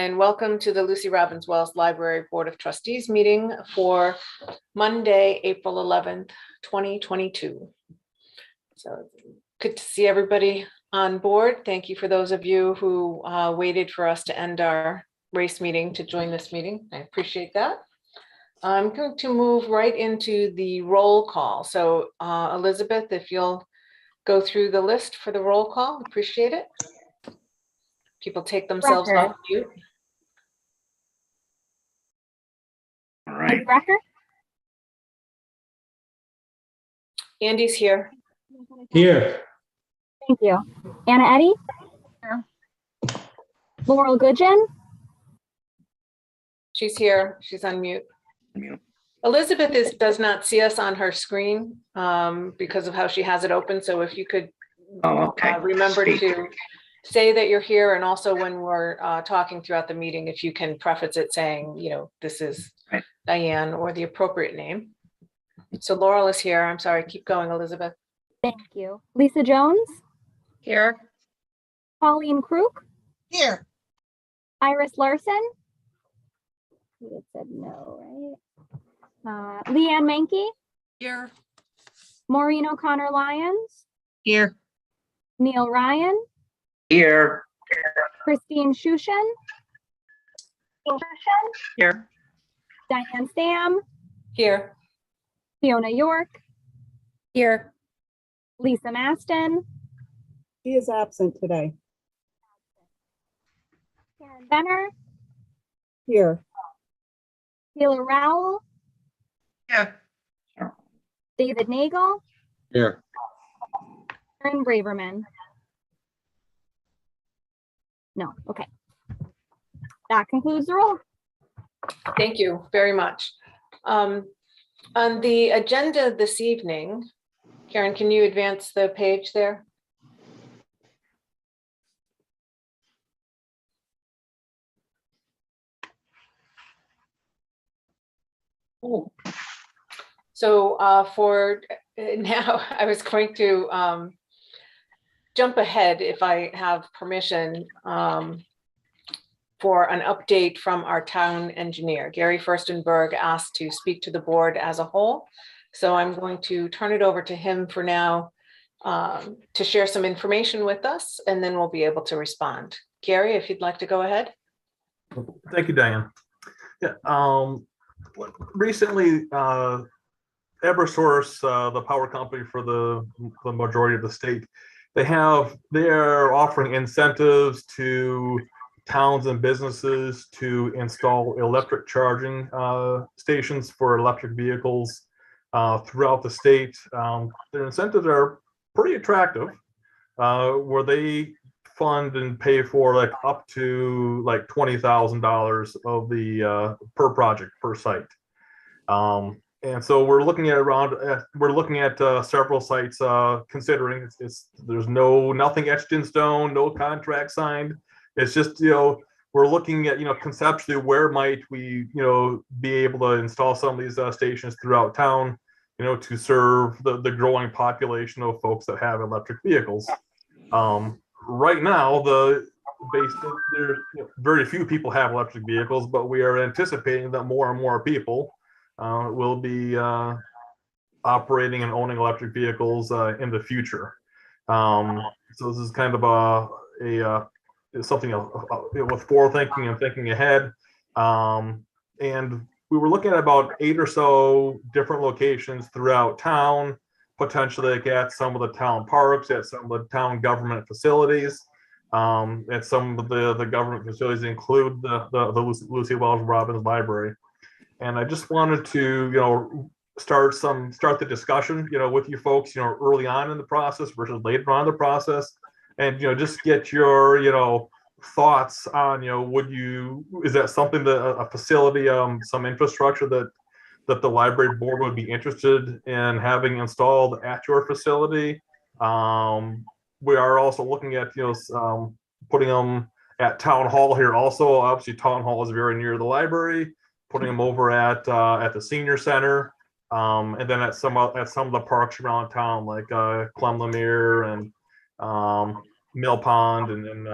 and welcome to the Lucy Robbins Wells Library Board of Trustees meeting for Monday, April 11th, 2022. So good to see everybody on board. Thank you for those of you who waited for us to end our race meeting to join this meeting. I appreciate that. I'm going to move right into the roll call. So Elizabeth, if you'll go through the list for the roll call, appreciate it. People take themselves off mute. All right. Andy's here. Here. Thank you. Anna Eddy? Here. Laurel Goodgen? She's here. She's on mute. Mute. Elizabeth does not see us on her screen because of how she has it open. So if you could remember to say that you're here, and also when we're talking throughout the meeting, if you can preface it saying, you know, this is Right. Diane or the appropriate name. So Laurel is here. I'm sorry. Keep going, Elizabeth. Thank you. Lisa Jones? Here. Pauline Kruk? Here. Iris Larson? You said no, right? Leanne Mankey? Here. Maureen O'Connor Lyons? Here. Neil Ryan? Here. Christine Shushan? Here. Diane Stam? Here. Fiona York? Here. Lisa Maston? She is absent today. Karen Benner? Here. Sheila Rowell? Here. David Nagel? Here. Karen Braverman? No, okay. That concludes the roll. Thank you very much. On the agenda this evening, Karen, can you advance the page there? Oh. So for now, I was going to jump ahead, if I have permission, for an update from our town engineer. Gary Furstenberg asked to speak to the board as a whole. So I'm going to turn it over to him for now to share some information with us, and then we'll be able to respond. Gary, if you'd like to go ahead. Thank you, Diane. Yeah. Recently, Eversource, the power company for the majority of the state, they're offering incentives to towns and businesses to install electric charging stations for electric vehicles throughout the state. Their incentives are pretty attractive, where they fund and pay for like up to like $20,000 of the per project per site. And so we're looking at several sites considering there's nothing etched in stone, no contract signed. It's just, we're looking at, conceptually where might we, be able to install some of these stations throughout town, to serve the growing population of folks that have electric vehicles. Right now, very few people have electric vehicles, but we are anticipating that more and more people will be operating and owning electric vehicles in the future. So this is kind of something with forethinking and thinking ahead. And we were looking at about 8 or so different locations throughout town, potentially like at some of the town parks, at some of the town government facilities. At some of the government facilities include the Lucy Wells Robbins Library. And I just wanted to, start the discussion, with you folks, early on in the process versus later on in the process. And, just get your, thoughts on, is that something that a facility, some infrastructure that the library board would be interested in having installed at your facility? We are also looking at, putting them at town hall here also. Obviously, town hall is very near the library, putting them over at the senior center. And then at some of the parks around town, like Clem Lemire and Mill Pond, and then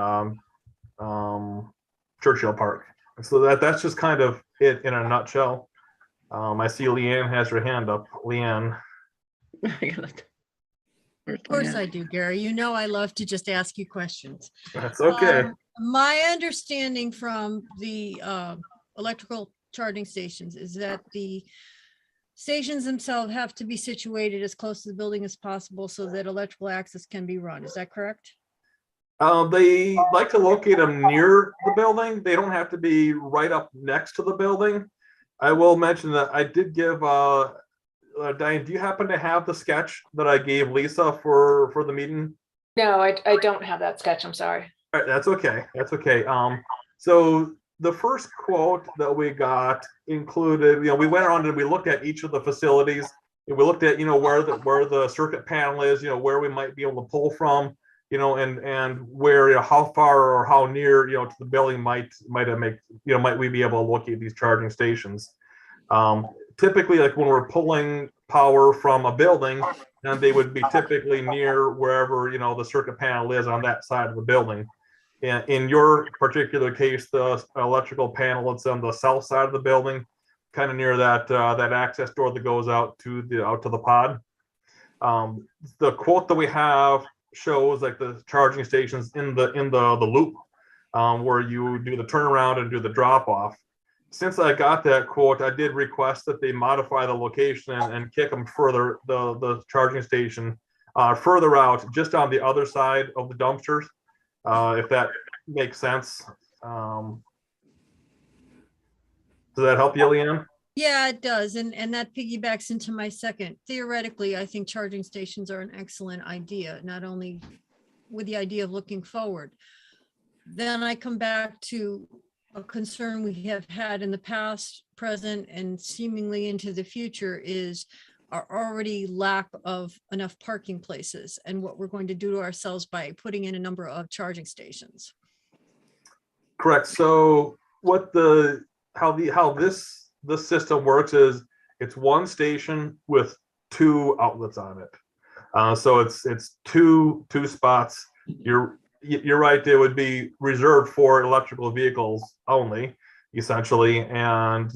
Churchill Park. So that's just kind of it in a nutshell. I see Leanne has her hand up. Leanne. Of course I do, Gary. You know I love to just ask you questions. That's okay. My understanding from the electrical charging stations is that the stations themselves have to be situated as close to the building as possible so that electrical access can be run. Is that correct? They like to locate them near the building. They don't have to be right up next to the building. I will mention that I did give Diane, do you happen to have the sketch that I gave Lisa for the meeting? No, I don't have that sketch. I'm sorry. All right, that's okay. That's okay. So the first quote that we got included, we went around and we looked at each of the facilities. And we looked at, where the circuit panel is, where we might be able to pull from, and where, how far or how near, to the building might we be able to locate these charging stations. Typically, like when we're pulling power from a building, and they would be typically near wherever the circuit panel is on that side of the building. And in your particular case, the electrical panel, it's on the south side of the building, kind of near that access door that goes out to the pod. The quote that we have shows like the charging stations in the loop, where you do the turnaround and do the drop off. Since I got that quote, I did request that they modify the location and kick them further, the charging station further out, just on the other side of the dumpsters, if that makes sense. Does that help you, Leanne? Yeah, it does. And that piggybacks into my second. Theoretically, I think charging stations are an excellent idea, not only with the idea of looking forward. Then I come back to a concern we have had in the past, present, and seemingly into the future is our already lack of enough parking places and what we're going to do to ourselves by putting in a number of charging stations. Correct. So how this system works is it's one station with two outlets on it. So it's two spots. You're right. It would be reserved for electrical vehicles only, essentially. And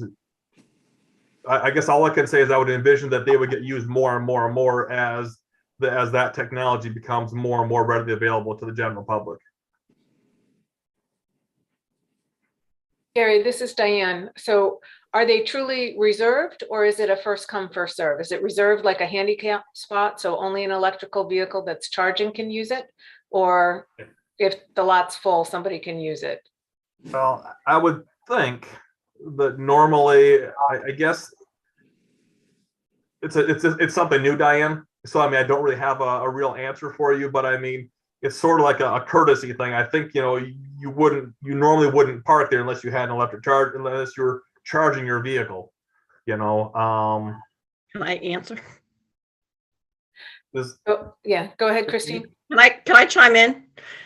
I guess all I can say is I would envision that they would get used more and more and more as that technology becomes more and more readily available to the general public. Gary, this is Diane. So are they truly reserved, or is it a first come, first serve? Is it reserved like a handicap spot, so only an electrical vehicle that's charging can use it? Or if the lot's full, somebody can use it? Well, I would think that normally, I guess it's something new, Diane. So I don't really have a real answer for you, but it's sort of like a courtesy thing. I think you normally wouldn't park there unless you had an electric charge, unless you're charging your vehicle. Can I answer? Yeah, go ahead, Christine. Can I chime in?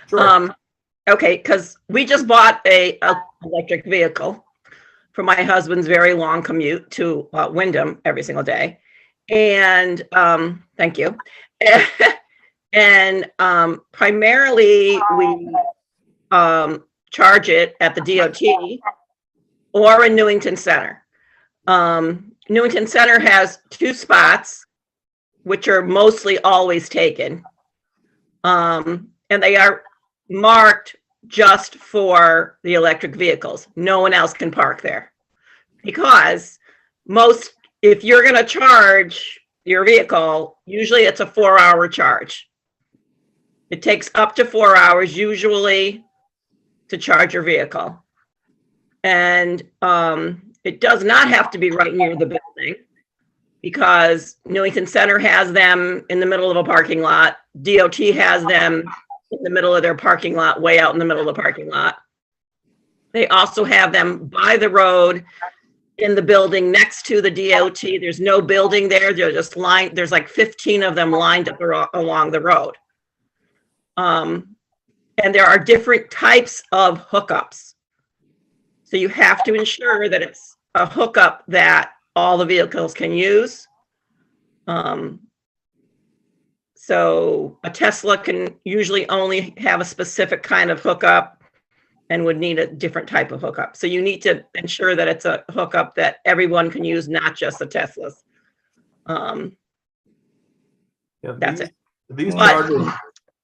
Sure. Okay, because we just bought a electric vehicle for my husband's very long commute to Wyndham every single day. And thank you. And primarily we charge it at the DOT or in Newington Center. Newington Center has two spots, which are mostly always taken. And they are marked just for the electric vehicles. No one else can park there. Because if you're going to charge your vehicle, usually it's a 4-hour charge. It takes up to 4 hours usually to charge your vehicle. And it does not have to be right near the building, because Newington Center has them in the middle of a parking lot. DOT has them in the middle of their parking lot, way out in the middle of the parking lot. They also have them by the road in the building next to the DOT. There's no building there. They're just lined. There's like 15 of them lined up along the road. And there are different types of hookups. So you have to ensure that it's a hookup that all the vehicles can use. So a Tesla can usually only have a specific kind of hookup. and would need a different type of hookup. So you need to ensure that it's a hookup that everyone can use, not just the Teslas. Yeah, That's it. These But- chargers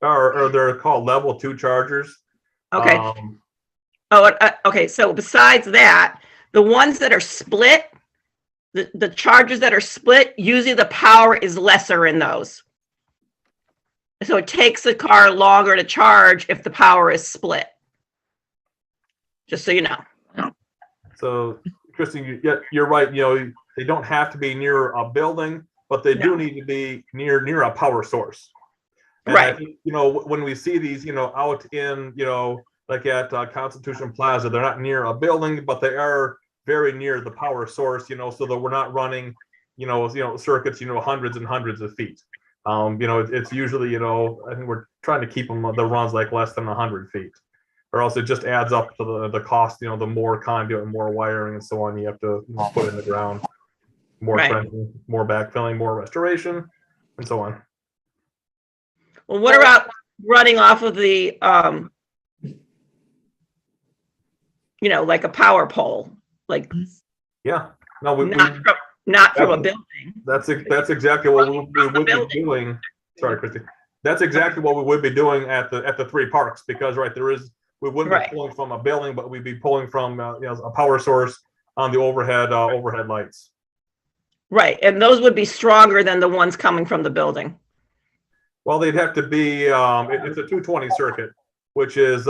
are they're called level 2 chargers. Okay. Okay. So besides that, the ones that are split, the chargers that are split, usually the power is lesser in those. So it takes the car longer to charge if the power is split. Just so you know. So, Christine, you're right. They don't have to be near a building, but they do need to be near a power source. And I Right. think, when we see these, out in, like at Constitution Plaza, they're not near a building, but they are very near the power source, so that we're not running, circuits, hundreds and hundreds of feet. It's usually, I think we're trying to keep them, the runs like less than 100 feet, or else it just adds up to the cost, the more conduit and more wiring and so on you have to put in the ground, more Right. trenching, more backfilling, more restoration, and so on. Well, what about running off of the, like a power pole, like Yeah, no, not from a building? that's exactly what we would be building. doing. Sorry, Christy. That's exactly what we would be doing at the 3 parks, because we wouldn't Right. be pulling from a building, but we'd be pulling from a power source on the overhead lights. Right, and those would be stronger than the ones coming from the building. Well, they'd have to be. It's a 220 circuit, which is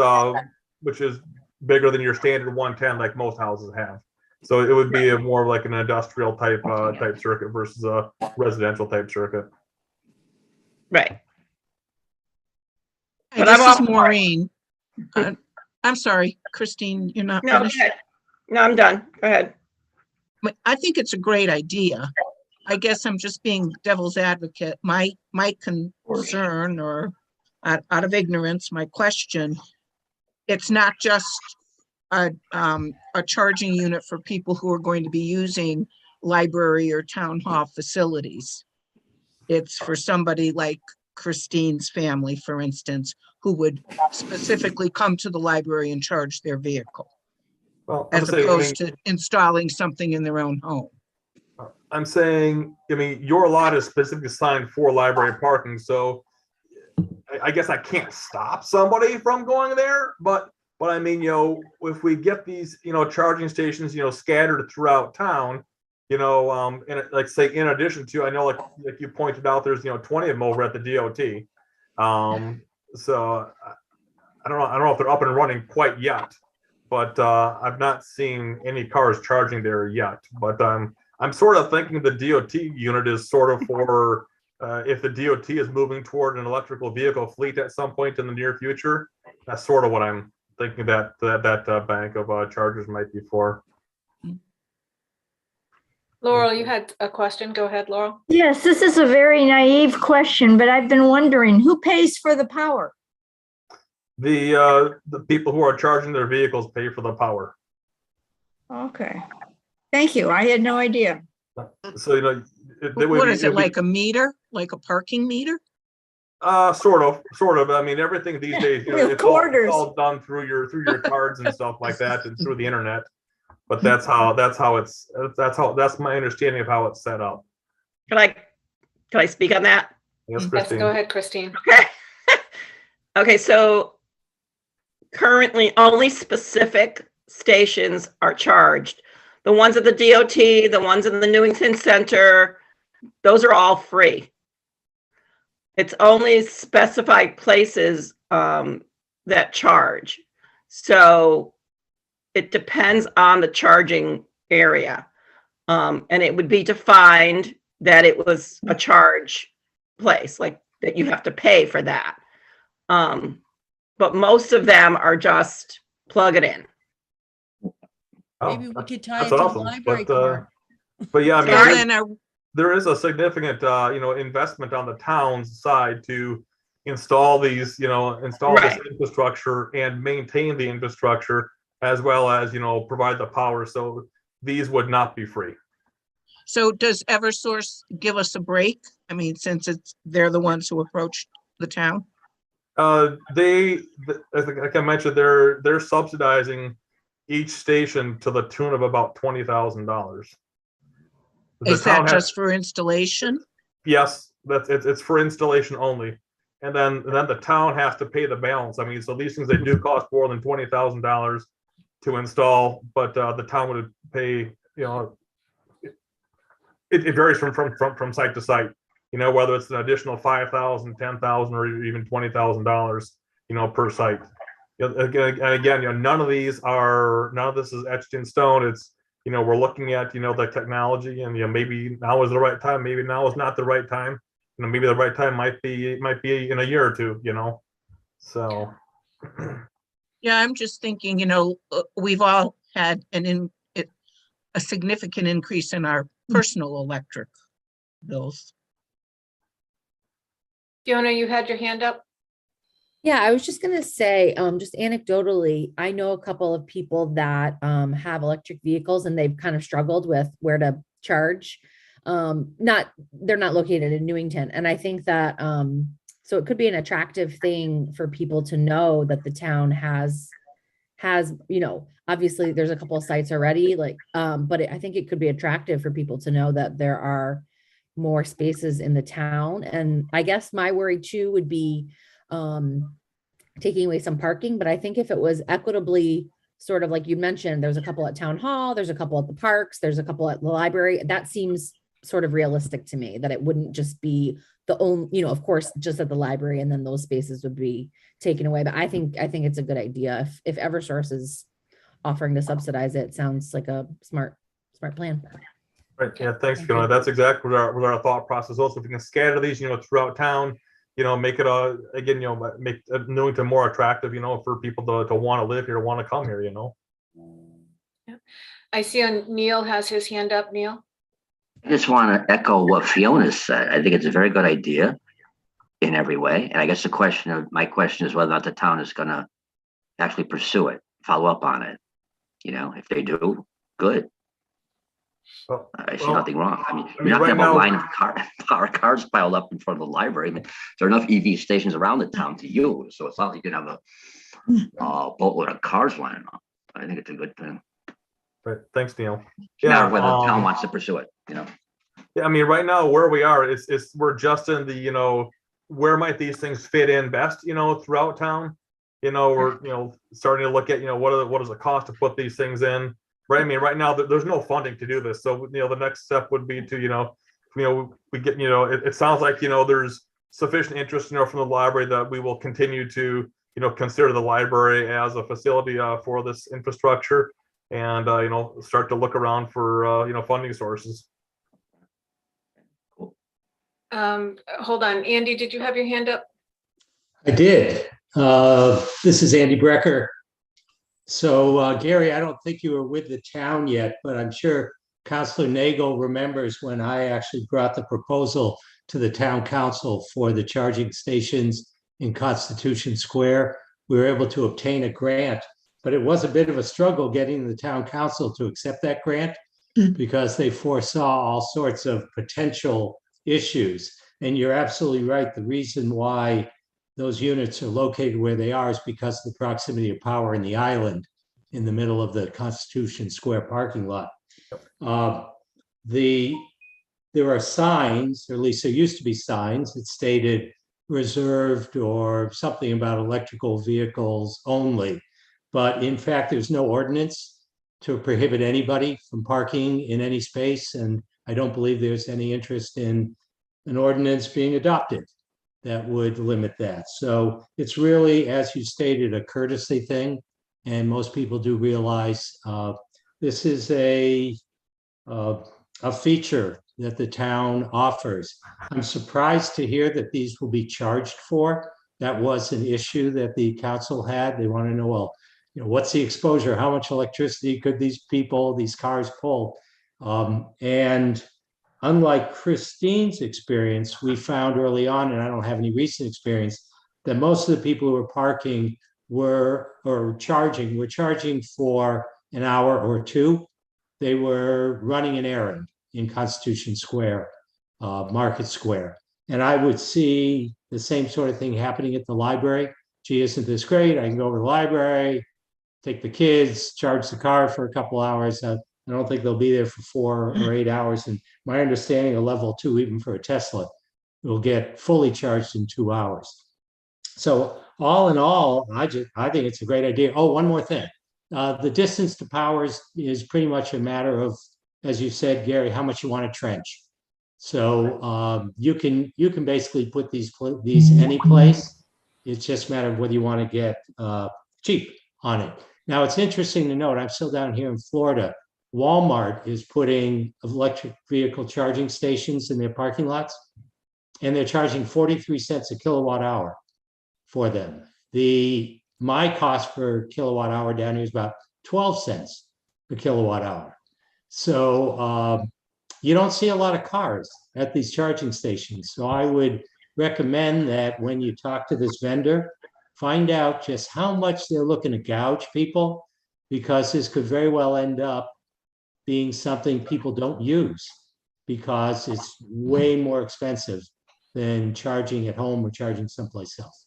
bigger than your standard 110, like most houses have. So it would be more like an industrial type circuit versus a residential type circuit. Right. Hi, But I'm this all is for it. Maureen. I'm sorry, Christine, you're not No, go finished? ahead. No, I'm done. Go ahead. I think it's a great idea. I guess I'm just being devil's advocate. My concern, or out of ignorance, my question, it's not just a charging unit for people who are going to be using library or town hall facilities. It's for somebody like Christine's family, for instance, who would specifically come to the library and charge their vehicle, Well, as opposed to installing something in their own home. I'm saying, your lot is specifically designed for library parking, so I guess I can't stop somebody from going there, but I mean, if we get these, charging stations, scattered throughout town, and like say, in addition to, I know, like you pointed out, there's, 20 of them over at the DOT. So I don't know if they're up and running quite yet, but I've not seen any cars charging there yet, but I'm sort of thinking the DOT unit is sort of for if the DOT is moving toward an electrical vehicle fleet at some point in the near future. That's sort of what I'm thinking that bank of chargers might be for. Laurel, you had a question. Go ahead, Laurel. Yes, this is a very naive question, but I've been wondering, who pays for the power? The people who are charging their vehicles pay for the power. Okay. Thank you. I had no idea. So What is it, like a meter, like a parking meter? Sort of. I mean, everything these days, With it's all quarters. done through your cards and stuff like that, and through the internet. But that's my understanding of how it's set up. Can I speak on that? Yes, Yes, Christine. go ahead, Christine. Okay. Okay, so currently only specific stations are charged. The ones at the DOT, the ones in the Newington Center, those are all free. It's only specified places that charge. So it depends on the charging area. And it would be defined that it was a charge place, like that you have to pay for that. But most of them are just plug it in. Oh, Maybe we could tie that's it to the awesome. library card. But yeah, I mean, And there- then there is a significant investment on the town's side to install these, install this Right. infrastructure and maintain the infrastructure, as well as provide the power. So these would not be free. so does Eversource give us a break? I mean, since they're the ones who approached the town? Like I mentioned, they're subsidizing each station to the tune of about $20,000. Is that just for installation? Yes, it's for installation only. And then the town has to pay the balance. I mean, so these things, they do cost more than $20,000 to install, but the town would pay, it varies from site to site, whether it's an additional $5,000, $10,000, or even $20,000, per site. Again, none of this is etched in stone. It's, we're looking at, the technology, and, maybe now is the right time, maybe now is not the right time. Maybe the right time might be in a year or two, so. Yeah, I'm just thinking, we've all had a significant increase in our personal electric bills. Fiona, you had your hand up? Yeah, I was just gonna say, just anecdotally, I know a couple of people that have electric vehicles and they've kind of struggled with where to charge. They're not located in Newington. And I think that so it could be an attractive thing for people to know that the town has, obviously there's a couple of sites already, but I think it could be attractive for people to know that there are more spaces in the town. And I guess my worry too would be taking away some parking, but I think if it was equitably, sort of like you mentioned, there's a couple at town hall, there's a couple at the parks, there's a couple at the library, that seems sort of realistic to me, that it wouldn't just be the only, of course, just at the library, and then those spaces would be taken away. But I think it's a good idea. If Eversource is offering to subsidize it, sounds like a smart plan. Right. Yeah. Thanks, Fiona. That's exactly what our thought process was. If we can scatter these, throughout town, make it make Newington more attractive, for people to want to live here, want to come here, Yeah. I see Neil has his hand up. Neil. I just want to echo what Fiona said. I think it's a very good idea in every way. And I guess my question is whether or not the town is going to actually pursue it, follow up on it. If they do, good. I see nothing wrong. I mean, you're not going to have a line of cars piled up in front of the library. I mean, there are enough EV stations around the town to use. So it's not like you're going to have a boatload of cars lining up. I think it's a good thing. Right. Thanks, Neil. Yeah, whether the town wants to pursue it, Yeah, I mean, right now where we are is we're just in the, where might these things fit in best, throughout town. We're starting to look at, what does it cost to put these things in. Right. I mean, right now there's no funding to do this. So, the next step would be to, we get, it sounds like, there's sufficient interest, from the library that we will continue to, consider the library as a facility for this infrastructure, and, start to look around for, funding sources. Hold on. Andy, did you have your hand up? I did. This is Andy Brecker. So, Gary, I don't think you were with the town yet, but I'm sure Councilor Nagel remembers when I actually brought the proposal to the town council for the charging stations in Constitution Square. We were able to obtain a grant, but it was a bit of a struggle getting the town council to accept that grant because they foresaw all sorts of potential issues. And you're absolutely right. The reason why those units are located where they are is because of the proximity of power in the island in the middle of the Constitution Square parking lot. There are signs, or at least there used to be signs that stated reserved or something about electrical vehicles only. But in fact, there's no ordinance to prohibit anybody from parking in any space. And I don't believe there's any interest in an ordinance being adopted that would limit that. So it's really, as you stated, a courtesy thing. And most people do realize this is a feature that the town offers. I'm surprised to hear that these will be charged for. That was an issue that the council had. They want to know, well, what's the exposure? How much electricity could these cars pull? And unlike Christine's experience, we found early on, and I don't have any recent experience, that most of the people who were parking were charging for an hour or two. They were running an errand in Constitution Square, Market Square. And I would see the same sort of thing happening at the library. Gee, isn't this great? I can go over to the library, take the kids, charge the car for a couple hours. I don't think they'll be there for 4 or 8 hours. And my understanding of level 2, even for a Tesla, will get fully charged in 2 hours. So all in all, I think it's a great idea. Oh, one more thing. The distance to powers is pretty much a matter of, as you said, Gary, how much you want to trench. So you can basically put these any place. It's just a matter of whether you want to get cheap on it. Now, it's interesting to note, I'm still down here in Florida. Walmart is putting electric vehicle charging stations in their parking lots, and they're charging 43 cents a kilowatt hour for them. My cost per kilowatt hour down here is about 12 cents per kilowatt hour. So you don't see a lot of cars at these charging stations. So I would recommend that when you talk to this vendor, find out just how much they're looking to gouge people, because this could very well end up being something people don't use because it's way more expensive than charging at home or charging someplace else.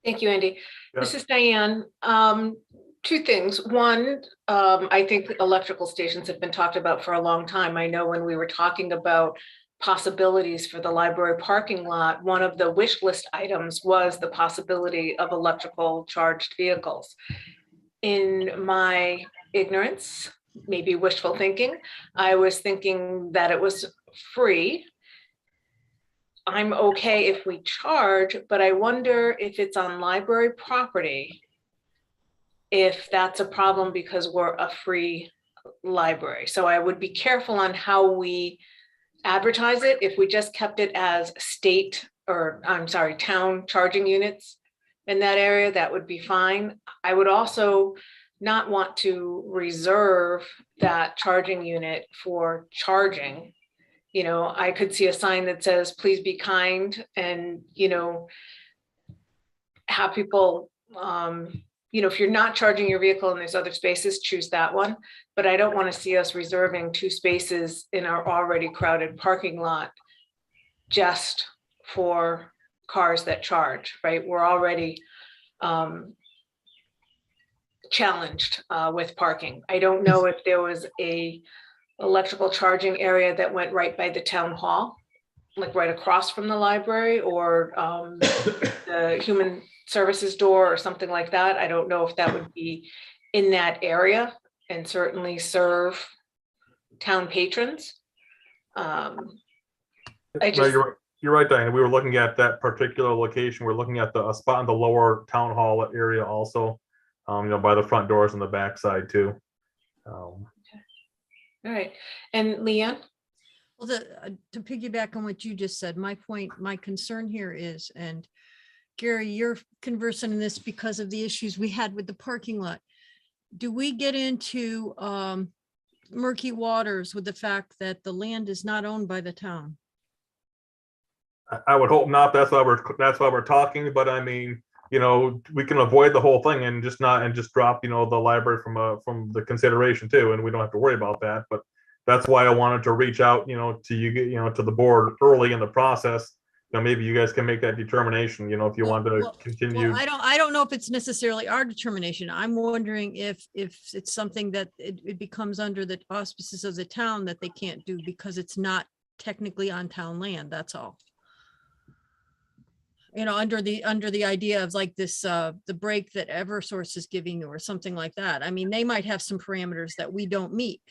Thank you, Andy. Yeah. This is Diane. Two things. One, I think electrical stations have been talked about for a long time. I know when we were talking about possibilities for the library parking lot, one of the wish list items was the possibility of electrical charged vehicles. In my ignorance, maybe wishful thinking, I was thinking that it was free. I'm okay if we charge, but I wonder if it's on library property, if that's a problem because we're a free library. So I would be careful on how we advertise it. If we just kept it as town charging units in that area, that would be fine. I would also not want to reserve that charging unit for charging. You know, I could see a sign that says, please be kind, and, you know, have people, you know, if you're not charging your vehicle and there's other spaces, choose that one. But I don't want to see us reserving 2 spaces in our already crowded parking lot just for cars that charge, right? We're already challenged with parking. I don't know if there was a electrical charging area that went right by the town hall, like right across from the library, or the human services door or something like that. I don't know if that would be in that area and certainly serve town patrons. You're right, Diane. We were looking at that particular location. We're looking at a spot in the lower town hall area also, you know, by the front doors and the back side too. All right. And Leanne? Well, to piggyback on what you just said, my concern here is, and Gary, you're conversant in this because of the issues we had with the parking lot. Do we get into murky waters with the fact that the land is not owned by the town? I would hope not. That's why we're talking. But I mean, you know, we can avoid the whole thing and just drop, you know, the library from the consideration too, and we don't have to worry about that. But that's why I wanted to reach out, you know, to you know, to the board early in the process. You know, maybe you guys can make that determination, you know, if you want to continue. Well, I don't know if it's necessarily our determination. I'm wondering if it's something that it becomes under the auspices of the town that they can't do because it's not technically on town land. That's all. You know, under the idea of like this, the break that Eversource is giving you or something like that. I mean, they might have some parameters that we don't meet.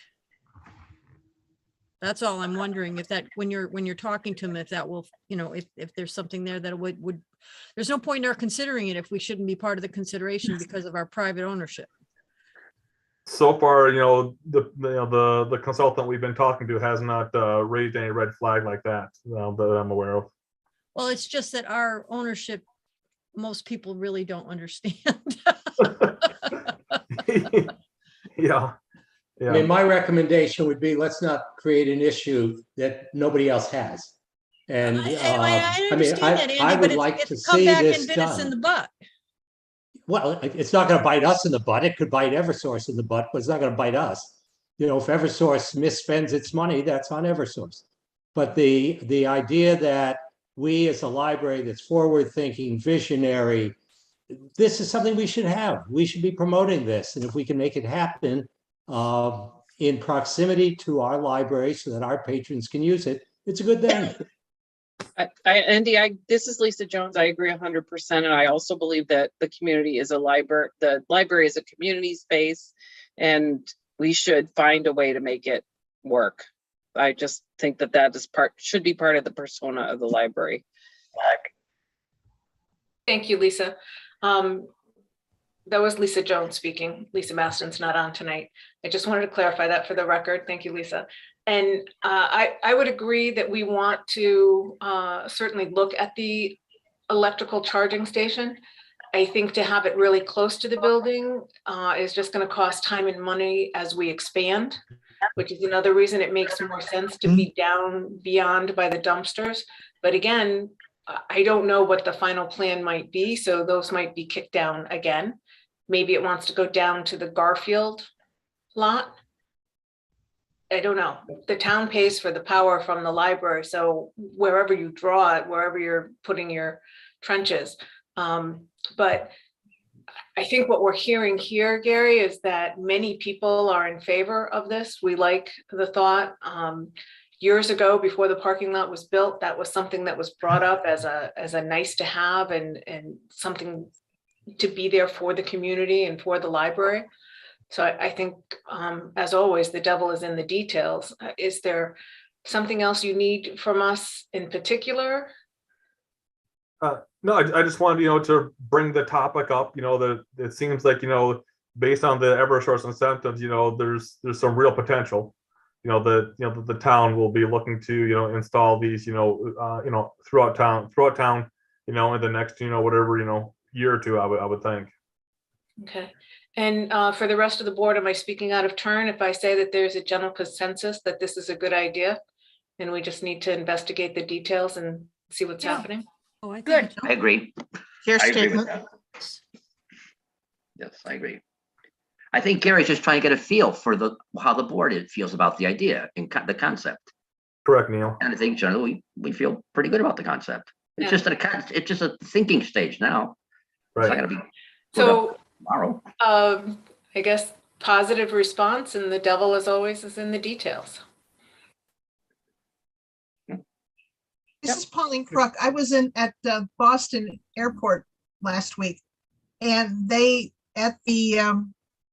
That's all I'm wondering, if that, when you're talking to them, if that will, you know, if there's something there that would, there's no point in our considering it if we shouldn't be part of the consideration because of our private ownership. So far, you know, the consultant we've been talking to has not raised any red flag like that that I'm aware of. Well, it's just that our ownership, most people really don't understand. Yeah. I mean, my recommendation would be, let's not create an issue that nobody else has. And I I mean, I would like to see this in the done. butt. Well, it's not going to bite us in the butt. It could bite Eversource in the butt, but it's not going to bite us. You know, if Eversource misspends its money, that's on Eversource. But the idea that we as a library that's forward-thinking, visionary, this is something we should have. We should be promoting this. And if we can make it happen in proximity to our library so that our patrons can use it, it's a good thing. Andy, this is Lisa Jones. I agree 100%. And I also believe that the community is a library. The library is a community space, and we should find a way to make it work. I just think that should be part of the persona of the library. Thank you, Lisa. That was Lisa Jones speaking. Lisa Maston's not on tonight. I just wanted to clarify that for the record. Thank you, Lisa. And I would agree that we want to certainly look at the electrical charging station. I think to have it really close to the building is just going to cost time and money as we expand, which is another reason it makes more sense to be down beyond by the dumpsters. But again, I don't know what the final plan might be, so those might be kicked down again. Maybe it wants to go down to the Garfield lot. I don't know. The town pays for the power from the library, so wherever you draw it, wherever you're putting your trenches. But I think what we're hearing here, Gary, is that many people are in favor of this. We like the thought. Years ago, before the parking lot was built, that was something that was brought up as a nice to have and something to be there for the community and for the library. So I think, as always, the devil is in the details. Is there something else you need from us in particular? No, I just wanted, to bring the topic up, that it seems like, based on the Eversource incentives, there's some real potential, the town will be looking to, install these, throughout town, in the next, whatever, year or two, I would think. Okay. And for the rest of the board, am I speaking out of turn if I say that there's a general consensus that this is a good idea and we just need to investigate the details and see what's happening? Oh, I think Good. I agree. Your I agree with statement. that. Yes, I agree. I think Gary's just trying to get a feel for how the board feels about the idea and the concept. Correct, Neil. And I think generally we feel pretty good about the concept. It's Yeah. just a thinking stage now. It's not Right. going to be So tomorrow. I guess positive response, and the devil as always is in the details. This is Pauline Crook. I was at the Boston Airport last week, and they, at the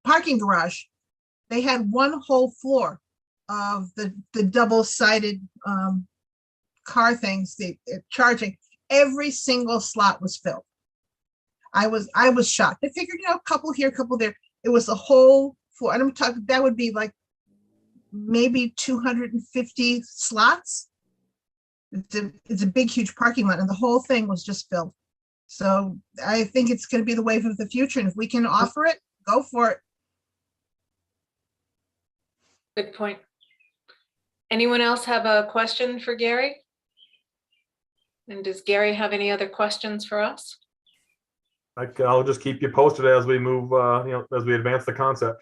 parking garage, they had one whole floor of the double-sided car things, the charging. Every single slot was filled. I was shocked. I figured, a couple here, a couple there. It was the whole floor. And I'm talking, that would be like maybe 250 slots. It's a big, huge parking lot, and the whole thing was just filled. So I think it's going to be the wave of the future. And if we can offer it, go for it. Good point. Anyone else have a question for Gary? And does Gary have any other questions for us? I'll just keep you posted as we move, as we advance the concept.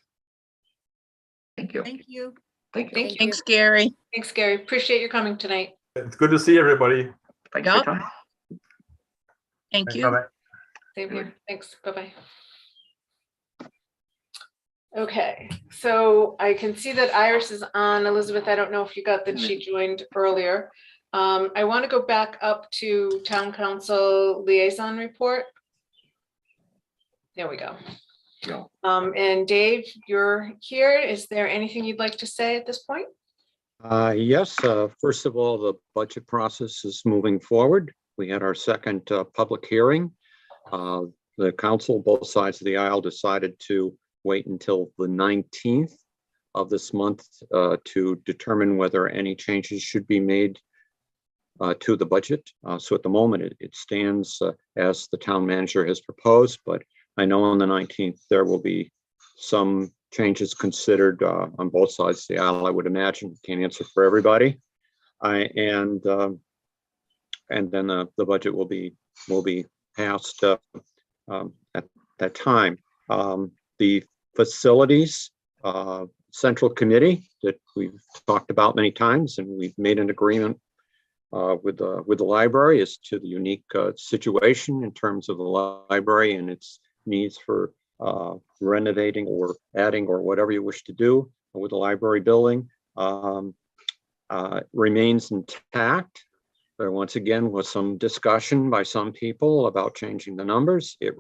Thank you. Thank you. Thank you. Thank you. Thanks, Gary. Thanks, Gary. Appreciate your coming tonight. It's good to see everybody. Thanks for your Yep. time. Thank you. Bye-bye. Same here. Thanks. Bye-bye. Okay, so I can see that Iris is on. Elizabeth, I don't know if you got that she joined earlier. I want to go back up to Town Council Liaison Report. There we go. Yeah. And Dave, you're here. Is there anything you'd like to say at this point? Yes, first of all, the budget process is moving forward. We had our second public hearing. The council, both sides of the aisle, decided to wait until the 19th of this month to determine whether any changes should be made to the budget. So at the moment, it stands as the town manager has proposed, but I know on the 19th, there will be some changes considered on both sides of the aisle, I would imagine. Can't answer for everybody. And then the budget will be passed at that time. The facilities central committee that we've talked about many times, and we've made an agreement with the library as to the unique situation in terms of the library and its needs for renovating or adding or whatever you wish to do with the library building remains intact. There once again was some discussion by some people about changing the numbers. It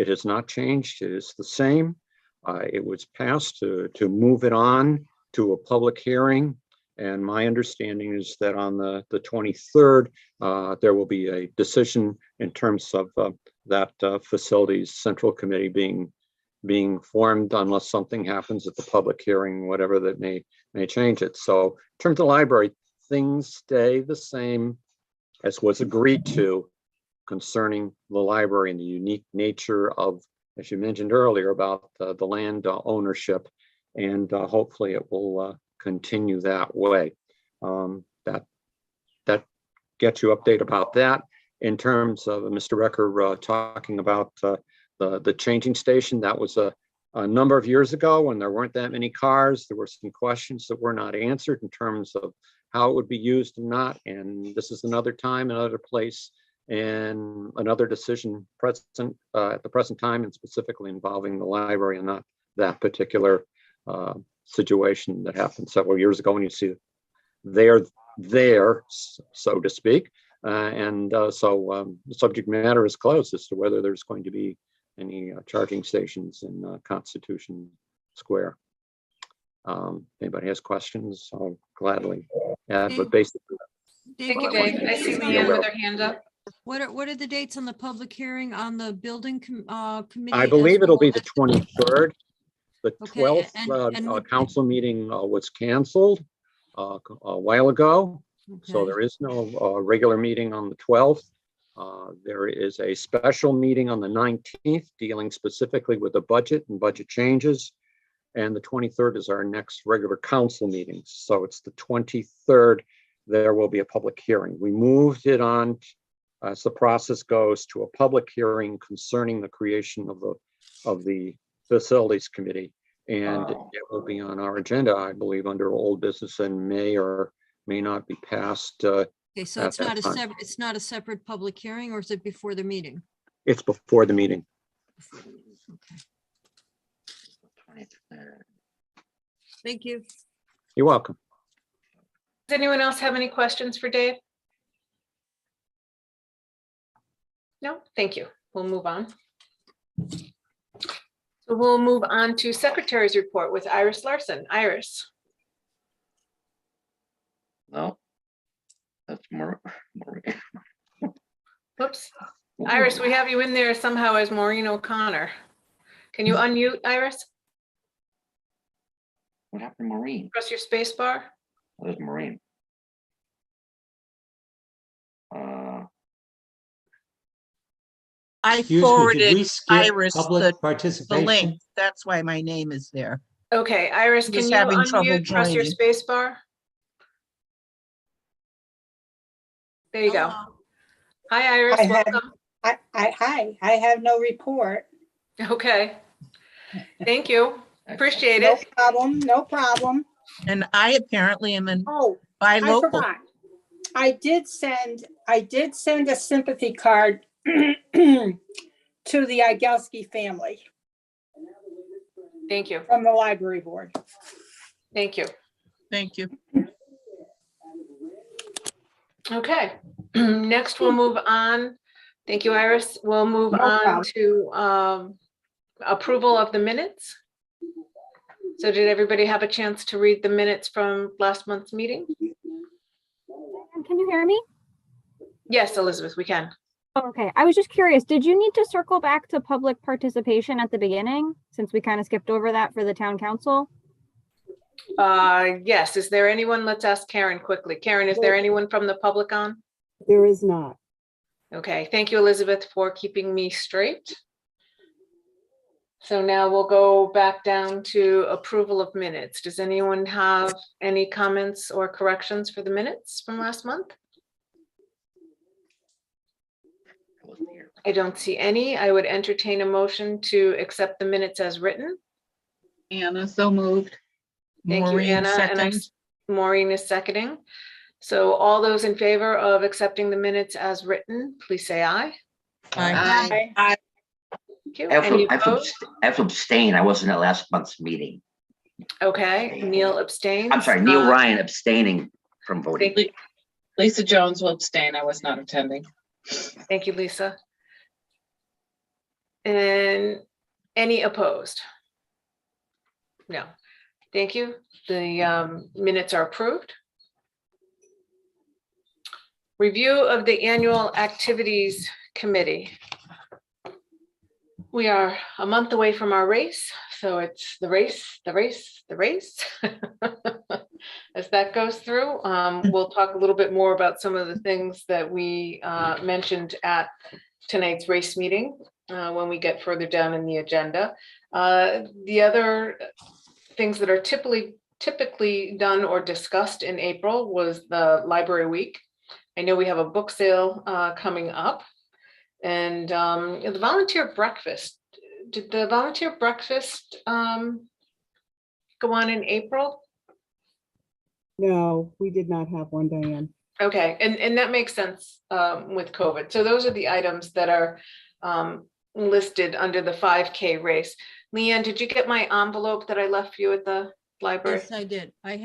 has not changed. It is the same. It was passed to move it on to a public hearing. And my understanding is that on the 23rd, there will be a decision in terms of that facilities central committee being formed unless something happens at the public hearing, whatever that may change it. So in terms of the library, things stay the same as was agreed to concerning the library and the unique nature of, as you mentioned earlier, about the land ownership, and hopefully it will continue that way. That gets you update about that. In terms of Mr. Recker talking about the changing station, that was a number of years ago when there weren't that many cars. There were some questions that were not answered in terms of how it would be used and not. And this is another time, another place, and another decision present at the present time, and specifically involving the library and not that particular situation that happened several years ago. When you see they're there, so to speak. So the subject matter is closed as to whether there's going to be any charging stations in Constitution Square. Anybody has questions, I'll gladly add, but basically. Thank you, Dave. I see Leanne with her hand up. What are the dates on the public hearing on the building committee? I as believe it'll be well the 23rd. The Okay, 12th and council meeting was canceled a while ago. So Okay. there is no regular meeting on the 12th. There is a special meeting on the 19th dealing specifically with the budget and budget changes. And the 23rd is our next regular council meeting. So it's the 23rd. There will be a public hearing. We moved it on as the process goes to a public hearing concerning the creation of the facilities committee. And it will be on our agenda, I believe, under old business and may or may not be passed. Okay, so at it's that not a time. separate, it's not a separate public hearing, or is it before the meeting? It's before the meeting. Before the meeting, okay. Thank you. You're welcome. Does anyone else have any questions for Dave? No, thank you. We'll move on. So we'll move on to Secretary's report with Iris Larson. Iris. No, that's more. Whoops. Iris, we have you in there somehow as Maureen O'Connor. Can you unmute, Iris? What happened to Maureen? Press your space bar. Where's Maureen? I Excuse me, did forwarded we skip Iris public the participation? link. That's why my name is there. Okay, Iris, He can was you having trouble unmute, press your joining. space bar? There you go. Hi, Iris, I have- welcome. Hi, I have no report. Okay. Thank you. Appreciate No it. problem, no problem. And I apparently am in Oh, buy I local. forgot. I did send a sympathy card to the Igelski family Thank you. from the library board. Thank you. Thank you. Okay, next we'll move on. Thank you, Iris. We'll move No on problem. to approval of the minutes. So did everybody have a chance to read the minutes from last month's meeting? Can you hear me? Yes, Elizabeth, we can. Okay, I was just curious, did you need to circle back to public participation at the beginning, since we kind of skipped over that for the town council? Yes, is there anyone? Let's ask Karen quickly. Karen, is there anyone from the public on? There is not. Okay, thank you, Elizabeth, for keeping me straight. So now we'll go back down to approval of minutes. Does anyone have any comments or corrections for the minutes from last month? I don't see any. I would entertain a motion to accept the minutes as written. Anna, so moved. Thank you, Maureen Anna. And seconds. Maureen is seconding. So all those in favor of accepting the minutes as written, please say aye. Aye. Thank you. I have Any to- I have to opposed? abst- I have to abstain. I wasn't at last month's meeting. Okay, Neil abstains. I'm sorry, Neil Ryan abstaining from voting. Lisa Jones will abstain. I was not attending. Thank you, Lisa. And any opposed? No. Thank you. The minutes are approved. Review of the annual activities committee. We are a month away from our race, so it's the race. As that goes through, we'll talk a little bit more about some of the things that we mentioned at tonight's race meeting when we get further down in the agenda. The other things that are typically done or discussed in April was the library week. I know we have a book sale coming up, and the volunteer breakfast. Did the volunteer breakfast go on in April? No, we did not have one, Diane. Okay, and that makes sense with COVID. So those are the items that are listed under the 5K race. Leanne, did you get my envelope that I left for you at the library? Yes, I did. I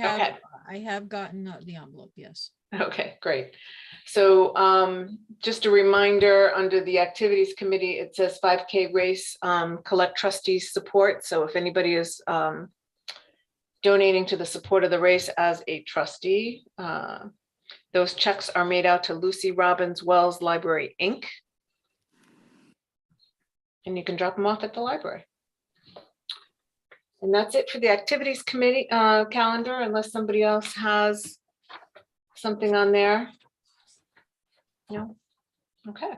have gotten the envelope, yes. Okay, great. So just a reminder, under the activities committee, it says 5K race, collect trustees support. So if anybody is donating to the support of the race as a trustee, those checks are made out to Lucy Robbins Wells Library, Inc. And you can drop them off at the library. And that's it for the activities committee calendar, unless somebody else has something on there. No? Okay.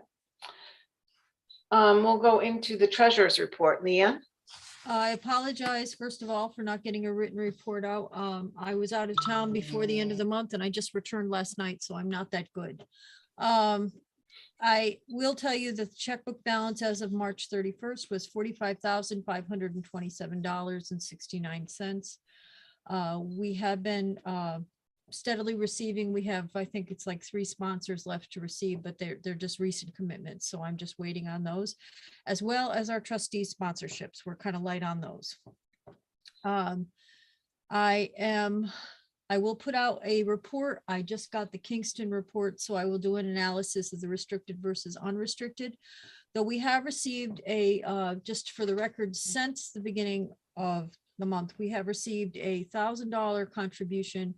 We'll go into the treasurer's report. Leanne? I apologize, first of all, for not getting a written report out. I was out of town before the end of the month and I just returned last night, so I'm not that good. I will tell you that the checkbook balance as of March 31st was $45,527.69. We have been steadily receiving. We have, I think it's like 3 sponsors left to receive, but they're just recent commitments. So I'm just waiting on those, as well as our trustee sponsorships. We're kind of light on those. I will put out a report. I just got the Kingston report, so I will do an analysis of the restricted versus unrestricted. Though we have received just for the record, since the beginning of the month, we have received a $1,000 contribution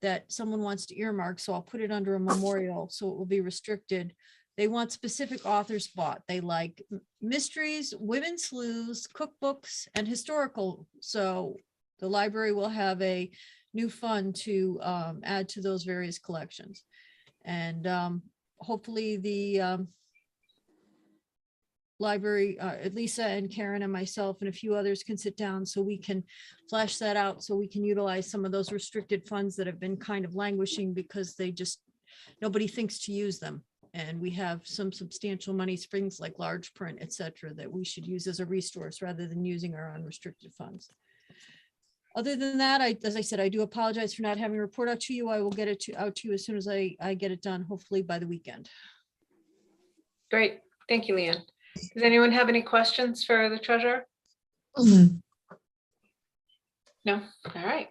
that someone wants to earmark, so I'll put it under a memorial, so it will be restricted. They want specific authors bought. They like mysteries, women's sleuths, cookbooks, and historical. So the library will have a new fund to add to those various collections. And hopefully the library, Lisa and Karen and myself and a few others can sit down so we can flesh that out, so we can utilize some of those restricted funds that have been kind of languishing because nobody thinks to use them. And we have some substantial money springs like large print, et cetera, that we should use as a resource rather than using our unrestricted funds. Other than that, as I said, I do apologize for not having a report out to you. I will get it out to you as soon as I get it done, hopefully by the weekend. Great. Thank you, Leanne. Does anyone have any questions for the treasurer? No? All right.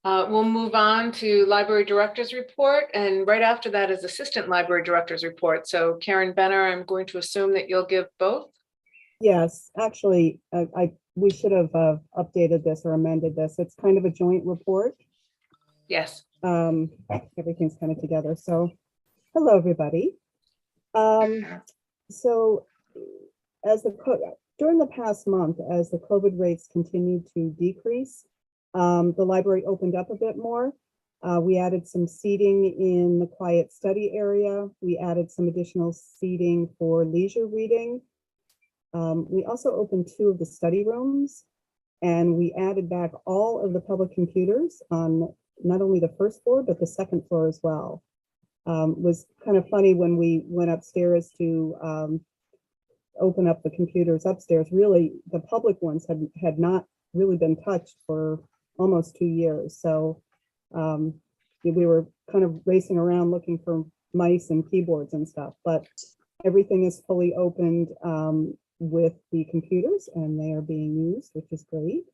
We'll move on to library director's report, and right after that is assistant library director's report. So Karen Benner, I'm going to assume that you'll give both? Yes, actually, we should have updated this or amended this. It's kind of a joint report. Yes. Everything's kind of together. So, hello, everybody. So, during the past month, as the COVID rates continued to decrease, the library opened up a bit more. We added some seating in the quiet study area. We added some additional seating for leisure reading. We also opened 2 of the study rooms, and we added back all of the public computers on not only the first floor, but the second floor as well. Was kind of funny when we went upstairs to open up the computers upstairs. Really, the public ones had not really been touched for almost 2 years. So we were kind of racing around looking for mice and keyboards and stuff, but everything is fully opened with the computers and they are being used, which is great.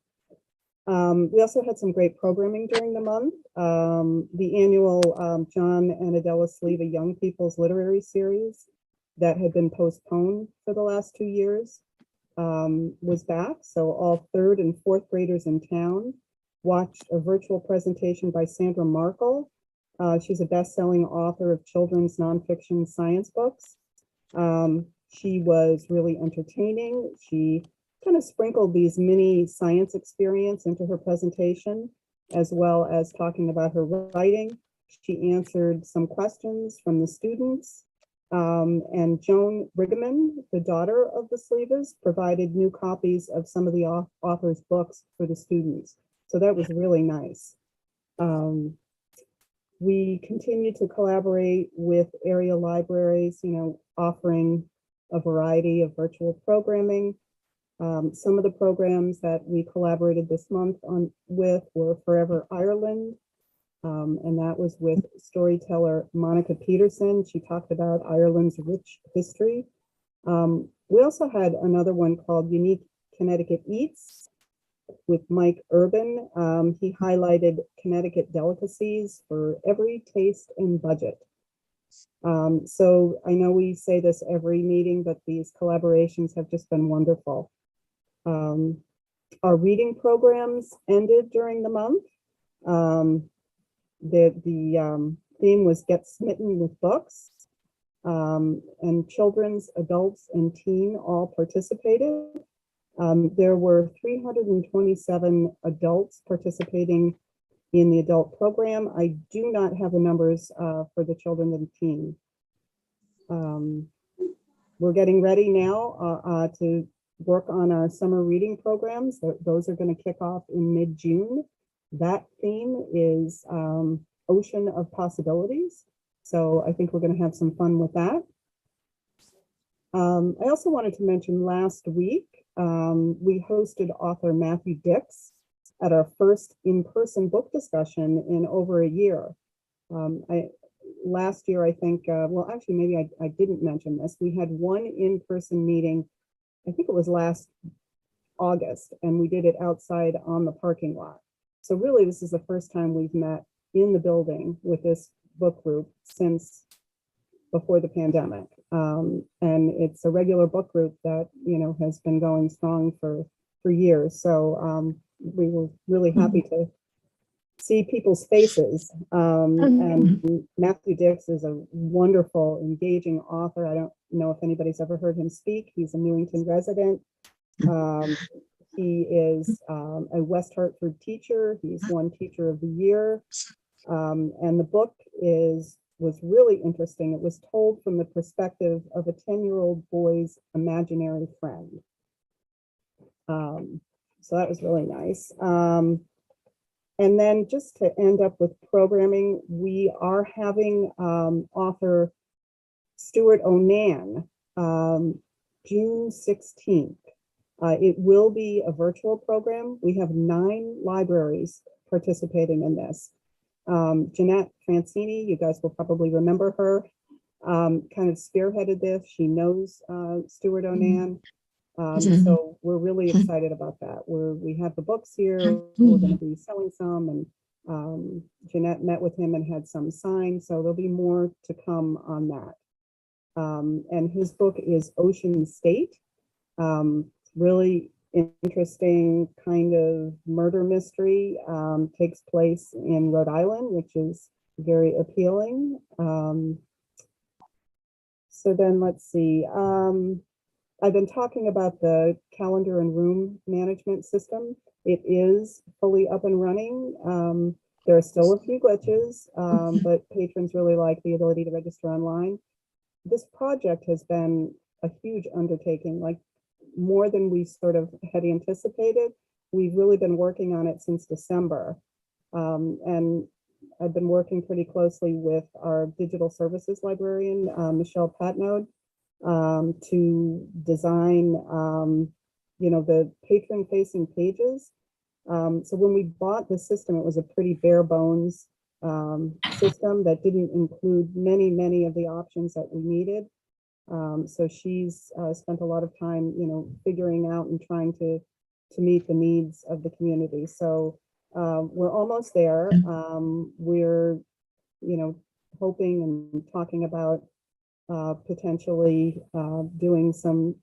We also had some great programming during the month. The annual John and Adela Sleva Young People's Literary Series that had been postponed for the last 2 years was back. So all 3rd and 4th graders in town watched a virtual presentation by Sandra Markle. She's a best-selling author of children's nonfiction science books. She was really entertaining. She kind of sprinkled these mini science experience into her presentation, as well as talking about her writing. She answered some questions from the students. And Joan Rigaman, the daughter of the Slevas, provided new copies of some of the author's books for the students. So that was really nice. We continue to collaborate with area libraries, offering a variety of virtual programming. Some of the programs that we collaborated this month with were Forever Ireland, and that was with storyteller Monica Peterson. She talked about Ireland's rich history. We also had another one called Unique Connecticut Eats with Mike Urban. He highlighted Connecticut delicacies for every taste and budget. So I know we say this every meeting, but these collaborations have just been wonderful. Our reading programs ended during the month. The theme was Get Smitten with Books, and children's, adults, and teen all participated. There were 327 adults participating in the adult program. I do not have the numbers for the children and teen. We're getting ready now to work on our summer reading programs. Those are going to kick off in mid-June. That theme is Ocean of Possibilities. So I think we're going to have some fun with that. I also wanted to mention last week, we hosted author Matthew Dix at our first in-person book discussion in over a year. Last year, I think, well, actually, maybe I didn't mention this. We had one in-person meeting, I think it was last August, and we did it outside on the parking lot. So really, this is the first time we've met in the building with this book group since before the pandemic. And it's a regular book group that, has been going strong for years. So we were really happy to see people's faces. And Matthew Dix is a wonderful, engaging author. I don't know if anybody's ever heard him speak. He's a Newington resident. He is a West Hartford teacher. He's won Teacher of the Year. And the book was really interesting. It was told from the perspective of a 10-year-old boy's imaginary friend. So that was really nice. And then just to end up with programming, we are having author Stuart Onan, June 16th. It will be a virtual program. We have 9 libraries participating in this. Jeanette Francini, you guys will probably remember her, kind of spearheaded this. She knows Stuart Onan. So we're really excited about that. We have the books here. We're going to be selling some, and Jeanette met with him and had some signed. So there'll be more to come on that. And his book is Ocean State. Really interesting kind of murder mystery, takes place in Rhode Island, which is very appealing. So then let's see. I've been talking about the calendar and room management system. It is fully up and running. There are still a few glitches, but patrons really like the ability to register online. This project has been a huge undertaking, like more than we sort of had anticipated. We've really been working on it since December. And I've been working pretty closely with our digital services librarian, Michelle Patnode, to design, the patron-facing pages. So when we bought the system, it was a pretty bare bones system that didn't include many of the options that we needed. So she's spent a lot of time, figuring out and trying to meet the needs of the community. So we're almost there. We're, hoping and talking about potentially doing some,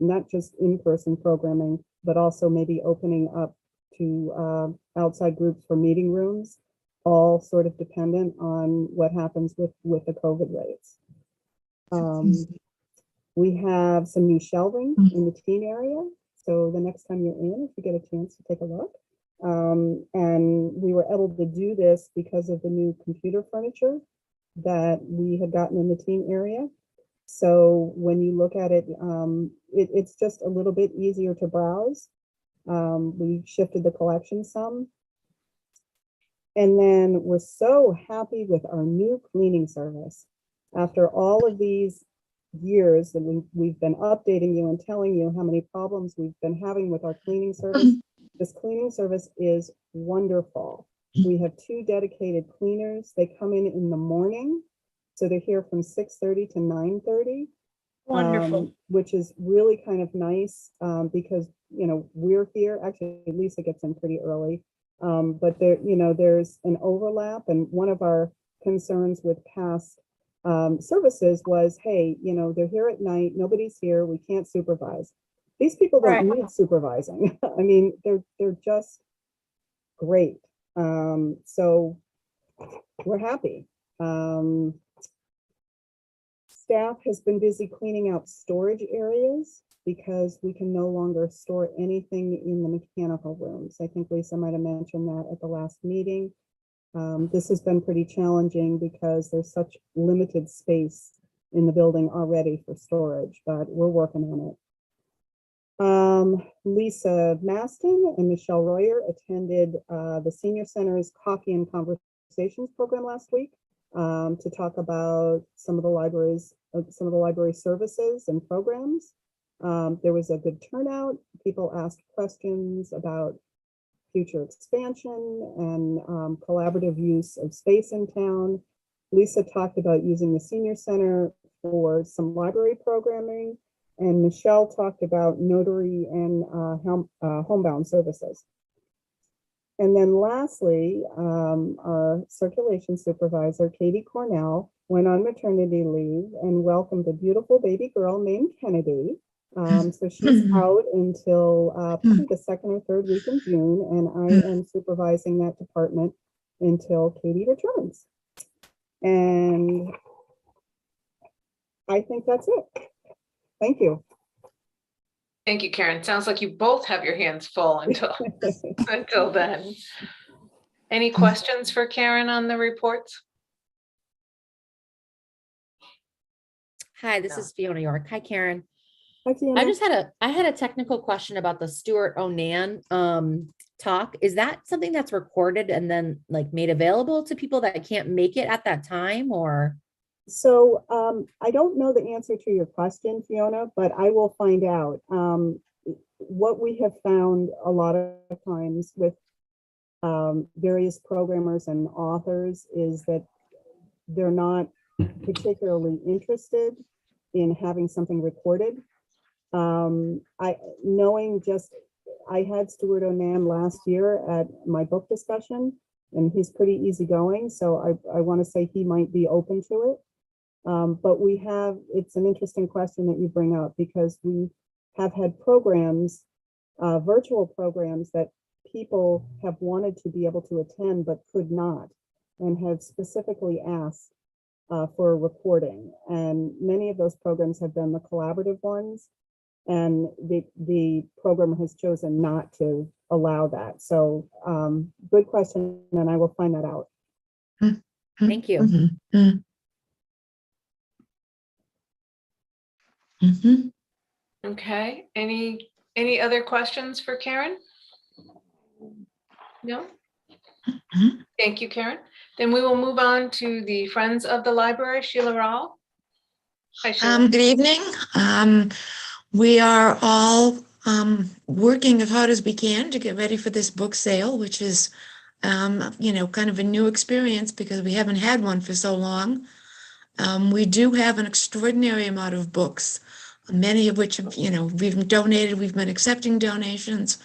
not just in-person programming, but also maybe opening up to outside groups for meeting rooms, all sort of dependent on what happens with the COVID rates. We have some new shelving in the teen area. So the next time you're in, if you get a chance to take a look. And we were able to do this because of the new computer furniture that we had gotten in the teen area. So when you look at it, it's just a little bit easier to browse. We shifted the collection some. And then we're so happy with our new cleaning service. After all of these years that we've been updating you and telling you how many problems we've been having with our cleaning service, this cleaning service is wonderful. We have 2 dedicated cleaners. They come in the morning. So they're here from 6:30 to 9:30. Wonderful. Which is really kind of nice because, we're here. Actually, Lisa gets in pretty early. But there's an overlap. And one of our concerns with past services was, hey, they're here at night. Nobody's here. We can't supervise. These people don't need supervising. I mean, they're just great. So we're happy. Staff has been busy cleaning out storage areas because we can no longer store anything in the mechanical rooms. I think Lisa might have mentioned that at the last meeting. This has been pretty challenging because there's such limited space in the building already for storage, but we're working on it. Lisa Maston and Michelle Royer attended the Senior Center's Coffee and Conversations program last week to talk about some of the library services and programs. There was a good turnout. People asked questions about future expansion and collaborative use of space in town. Lisa talked about using the Senior Center for some library programming, and Michelle talked about notary and homebound services. And then lastly, our circulation supervisor, Katie Cornell, went on maternity leave and welcomed a beautiful baby girl named Kennedy. So she's out until probably the 2nd or 3rd week in June, and I am supervising that department until Katie returns. And I think that's it. Thank you. Thank you, Karen. Sounds like you both have your hands full until then. Any questions for Karen on the reports? Hi, this is Fiona York. Hi, Karen. Hi, Fiona. I had a technical question about the Stuart Onan talk. Is that something that's recorded and then like made available to people that can't make it at that time, or? So I don't know the answer to your question, Fiona, but I will find out. What we have found a lot of times with various programmers and authors is that they're not particularly interested in having something recorded. I had Stuart Onan last year at my book discussion, and he's pretty easygoing, so I want to say he might be open to it. But it's an interesting question that you bring up, because we have had programs, virtual programs that people have wanted to be able to attend but could not, and have specifically asked for a recording. And many of those programs have been the collaborative ones, and the program has chosen not to allow that. So good question, and I will find that out. Thank you. Okay, any other questions for Karen? No? Thank you, Karen. Then we will move on to the Friends of the Library, Sheila Rall. Hi, Sheila. Good evening. We are all working as hard as we can to get ready for this book sale, which is kind of a new experience because we haven't had one for so long. We do have an extraordinary amount of books, many of which, we've donated, we've been accepting donations.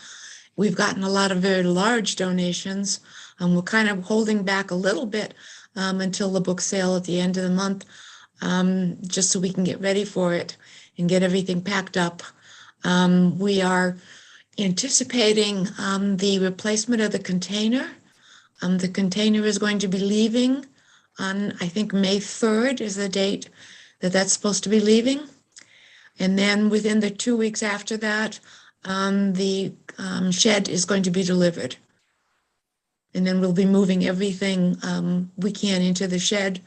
We've gotten a lot of very large donations. We're kind of holding back a little bit until the book sale at the end of the month, just so we can get ready for it and get everything packed up. We are anticipating the replacement of the container. The container is going to be leaving on, I think, May 3rd is the date that that's supposed to be leaving. And then within the 2 weeks after that, the shed is going to be delivered. And then we'll be moving everything we can into the shed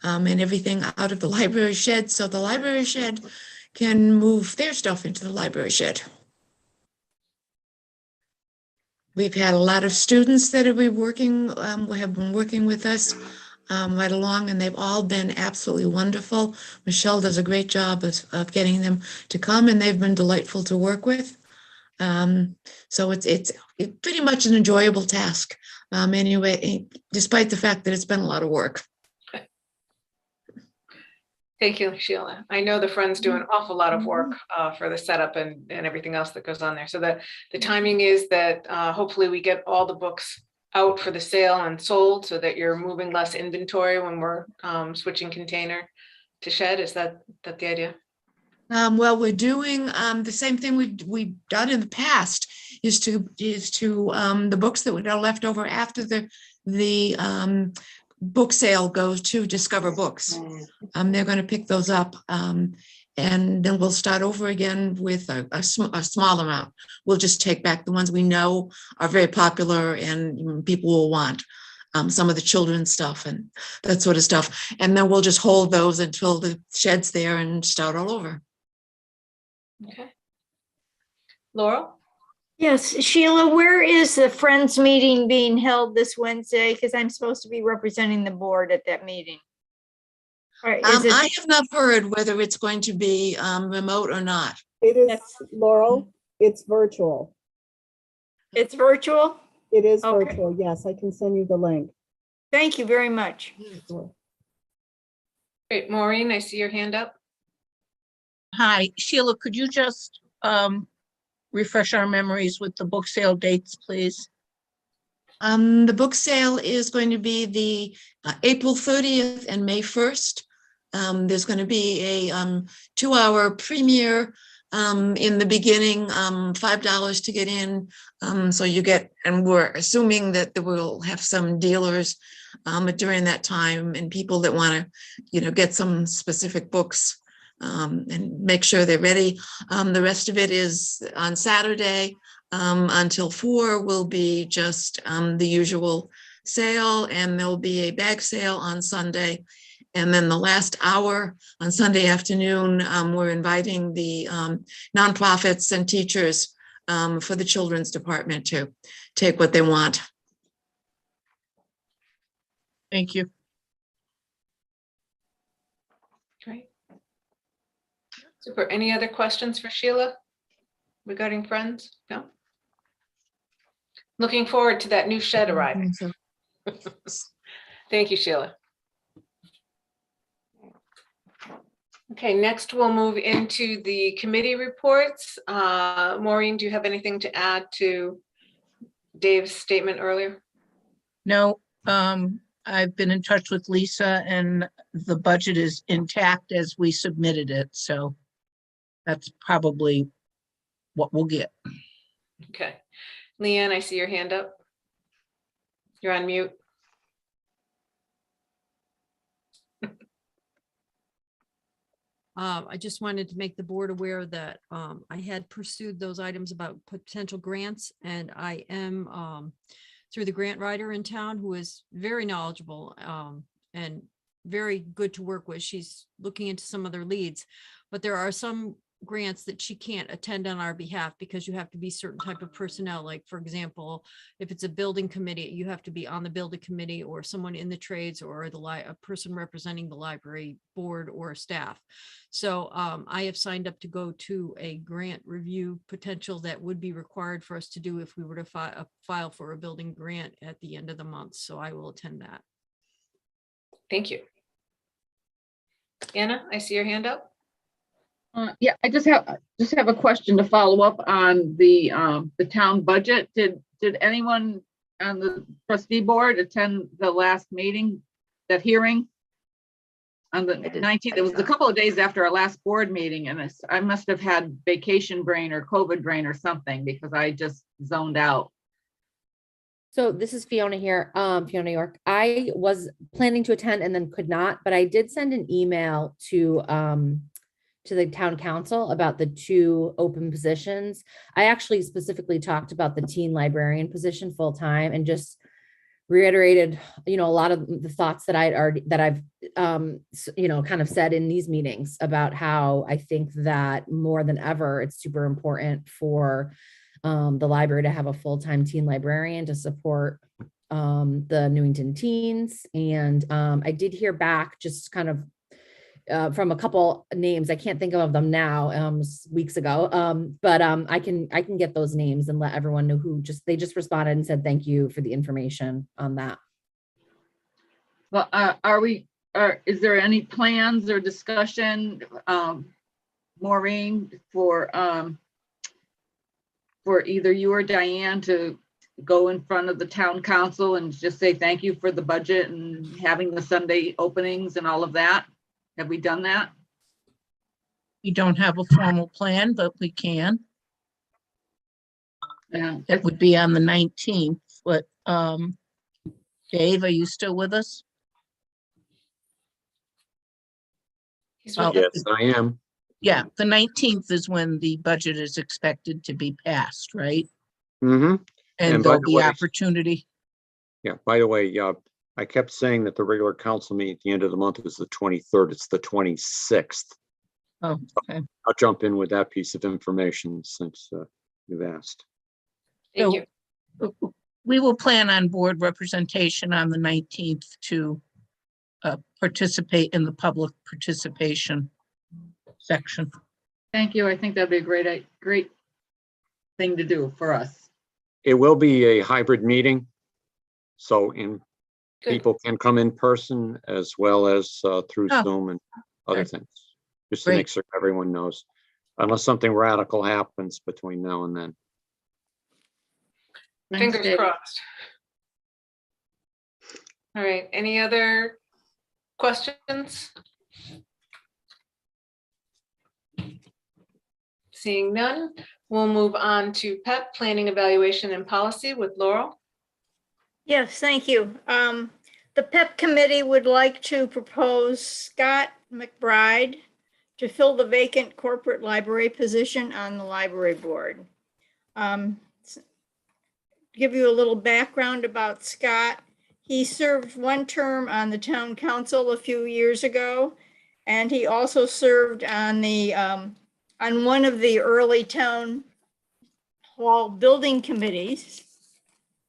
and everything out of the library shed. So the library shed can move their stuff into the library shed. We've had a lot of students that have been working with us right along, and they've all been absolutely wonderful. Michelle does a great job of getting them to come, and they've been delightful to work with. So it's pretty much an enjoyable task. Anyway, despite the fact that it's been a lot of work. Thank you, Sheila. I know the Friends do an awful lot of work for the setup and everything else that goes on there. So the timing is that hopefully we get all the books out for the sale and sold so that you're moving less inventory when we're switching container to shed. Is that the idea? Well, we're doing the same thing we've done in the past is to the books that are left over after the book sale goes to Discover Books. They're going to pick those up, and then we'll start over again with a small amount. We'll just take back the ones we know are very popular and people will want. Some of the children's stuff and that sort of stuff. And then we'll just hold those until the shed's there and start all over. Okay. Laurel? Yes, Sheila, where is the Friends meeting being held this Wednesday? Because I'm supposed to be representing the board at that meeting. Or is I have not heard whether it's going to be remote or not. It is, Laurel, it's virtual. It's virtual? It is Okay. virtual, yes, I can send you the link. Thank you very much. Great, Maureen, I see your hand up. Hi, Sheila, could you just refresh our memories with the book sale dates, please? The book sale is going to be the April 30th and May 1st. There's going to be a 2-hour premiere in the beginning, $5 to get in. So you get, and we're assuming that we'll have some dealers during that time and people that want to, get some specific books and make sure they're ready. The rest of it is on Saturday until 4 will be just the usual sale, and there'll be a bag sale on Sunday. And then the last hour on Sunday afternoon, we're inviting the nonprofits and teachers for the children's department to take what they want. Thank you. Great. Super. Any other questions for Sheila regarding Friends? No? Looking forward to that new shed arriving. Thank you, Sheila. Okay, next we'll move into the committee reports. Maureen, do you have anything to add to Dave's statement earlier? No, I've been in touch with Lisa and the budget is intact as we submitted it. So that's probably what we'll get. Okay. Leanne, I see your hand up. You're on mute. I just wanted to make the board aware that I had pursued those items about potential grants, and I am through the grant writer in town who is very knowledgeable and very good to work with. She's looking into some other leads, but there are some grants that she can't attend on our behalf because you have to be certain type of personnel. Like, for example, if it's a building committee, you have to be on the building committee or someone in the trades or a person representing the library board or staff. So I have signed up to go to a grant review potential that would be required for us to do if we were to file for a building grant at the end of the month. So I will attend that. Thank you. Anna, I see your hand up. Yeah, I just have a question to follow up on the town budget. Did anyone on the trustee board attend the last meeting, that hearing on the 19th? It was a couple of days after our last board meeting, and I must have had vacation brain or COVID brain or something because I just zoned out. So this is Fiona here, Fiona York. I was planning to attend and then could not, but I did send an email to the town council about the 2 open positions. I actually specifically talked about the teen librarian position full-time and just reiterated, a lot of the thoughts that I've kind of said in these meetings about how I think that more than ever, it's super important for the library to have a full-time teen librarian to support the Newington teens. And I did hear back just kind of from a couple names. I can't think of them now, weeks ago, but I can get those names and let everyone know who they just responded and said thank you for the information on that. Well, is there any plans or discussion, Maureen, for either you or Diane to go in front of the town council and just say thank you for the budget and having the Sunday openings and all of that? Have we done that? We don't have a formal plan, but we can. Yeah. It would be on the 19th, but Dave, are you still with us? Yes, I am. Yeah, the 19th is when the budget is expected to be passed, right? Mm-hmm. And by there'll the be way- opportunity. Yeah, by the way, I kept saying that the regular council meeting at the end of the month is the 23rd. It's the 26th. Oh, okay. I'll jump in with that piece of information since you've asked. Thank you. We will plan on board representation on the 19th to participate in the public participation section. Thank you. I think that'd be a great thing to do for us. It will be a hybrid meeting. So people can come in person as well as through Zoom and other things, just to make sure everyone knows, unless something radical happens between now and then. Fingers crossed. All right, any other questions? Seeing none, we'll move on to PEP, Planning, Evaluation, and Policy with Laurel. Yes, thank you. The PEP committee would like to propose Scott McBride to fill the vacant corporate library position on the library board. Give you a little background about Scott. He served 1 term on the town council a few years ago, and he also served on on one of the early town hall building committees.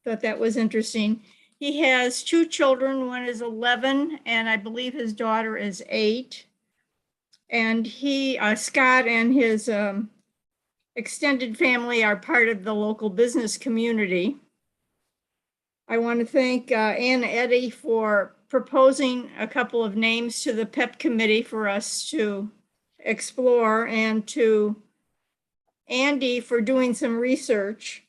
Thought that was interesting. He has 2 children. One is 11, and I believe his daughter is 8. And Scott and his extended family are part of the local business community. I want to thank Ann Eddy for proposing a couple of names to the PEP committee for us to explore, and to Andy for doing some research,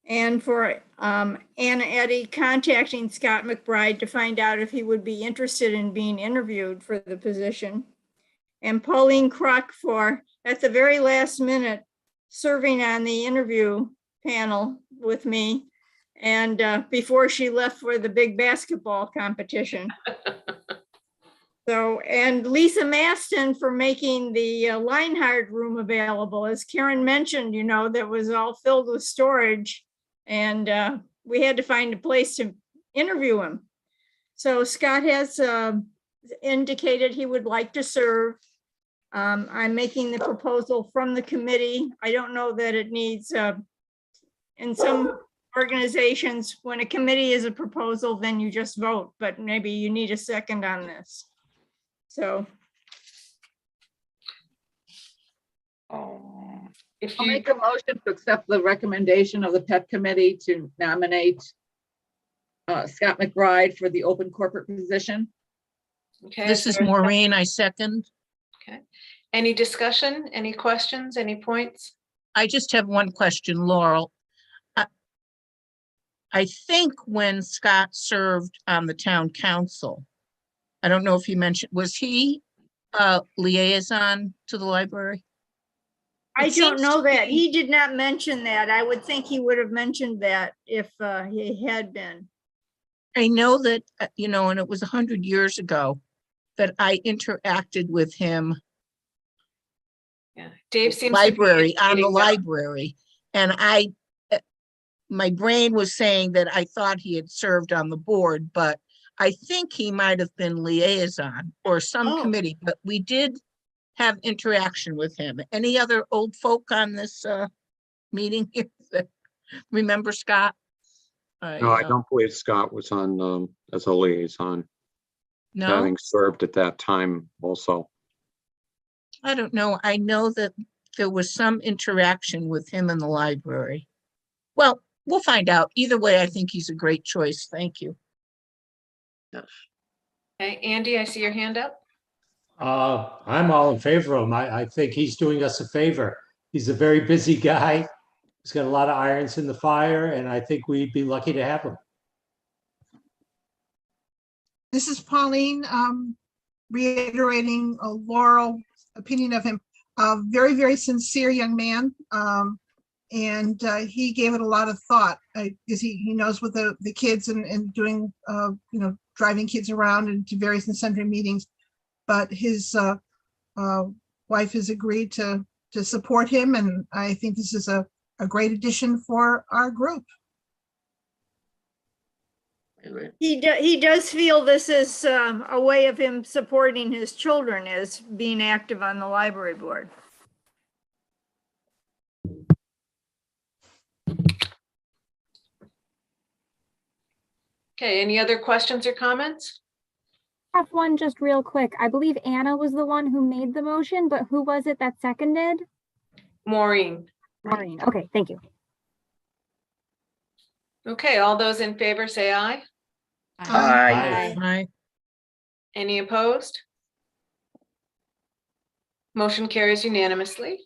and for Anna Eddy contacting Scott McBride to find out if he would be interested in being interviewed for the position, and Pauline Kruk for, at the very last minute, serving on the interview panel with me, and before she left for the big basketball competition. So, and Lisa Maston for making the Leinhardt room available. As Karen mentioned, that was all filled with storage, and we had to find a place to interview him. So Scott has indicated he would like to serve. I'm making the proposal from the committee. I don't know that it needs, in some organizations, when a committee is a proposal, then you just vote, but maybe you need a second on this. So If I'll you, make a motion to accept the recommendation of the PEP committee to nominate Scott McBride for the open corporate position. okay. This is there a Maureen, I second. Okay. Any discussion, any questions, any points? I just have one question, Laurel. I think when Scott served on the town council, I don't know if he mentioned, was he a liaison to the library? I It don't seems know to that. me- He did not mention that. I would think he would have mentioned that if he had been. I know that, and it was 100 years ago that I interacted with him Yeah, Dave seems to be library, on the indicating that. library. And my brain was saying that I thought he had served on the board, but I think he might have been liaison or some Oh. committee, but we did have interaction with him. Any other old folk on this meeting here that remember Scott? No, I don't believe Scott was on as a liaison, No, having served at that time also. I don't know. I know that there was some interaction with him in the library. Well, we'll find out. Either way, I think he's a great choice. Thank you. Yes. Okay, Andy, I see your hand up. I'm all in favor of him. I think he's doing us a favor. He's a very busy guy. He's got a lot of irons in the fire, and I think we'd be lucky to have him. This is Pauline, reiterating Laurel's opinion of him. A very, very sincere young man. And he gave it a lot of thought because he knows what the kids and doing, driving kids around into various and sundry meetings. But his wife has agreed to support him. And I think this is a great addition for our group. He does feel this is a way of him supporting his children as being active on the library board. Okay, any other questions or comments? I have one just real quick. I believe Anna was the one who made the motion, but who was it that seconded? Maureen. Maureen. Okay, thank you. Okay, all those in favor say aye. Aye. Any opposed? Motion carries unanimously.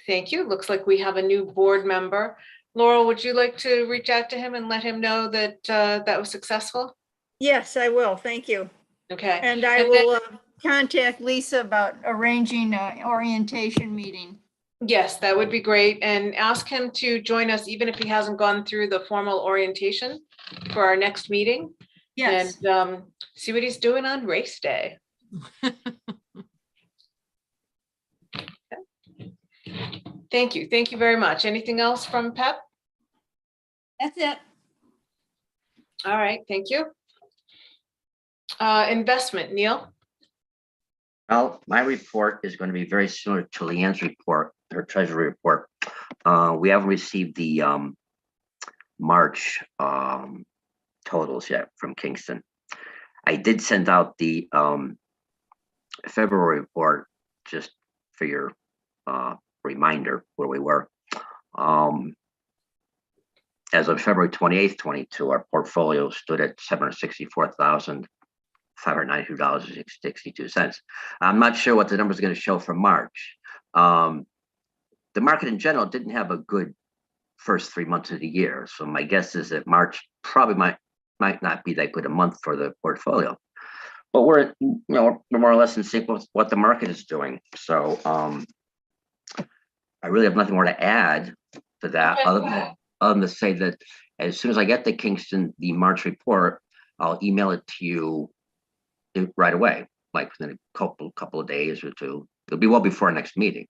Thank you. Looks like we have a new board member. Laurel, would you like to reach out to him and let him know that that was successful? Yes, I will. Thank you. Okay. And I will contact Lisa about arranging an orientation meeting. Yes, that would be great. And ask him to join us, even if he hasn't gone through the formal orientation for our next meeting. Yes. And see what he's doing on race day. Thank you. Thank you very much. Anything else from PEP? That's it. All right, thank you. Investment, Neil? Well, my report is going to be very similar to Leanne's report, her treasury report. We haven't received the March totals yet from Kingston. I did send out the February report just for your reminder where we were. As of February 28th, 22, our portfolio stood at $764,592.62. I'm not sure what the number is going to show for March. The market in general didn't have a good first 3 months of the year. So my guess is that March probably might not be that good a month for the portfolio. But we're more or less in sync with what the market is doing. So I really have nothing more to add to that other than to say that as soon as I get the Kingston, the March report, I'll email it to you right away, like within a couple of days or two. It'll be well before our next meeting.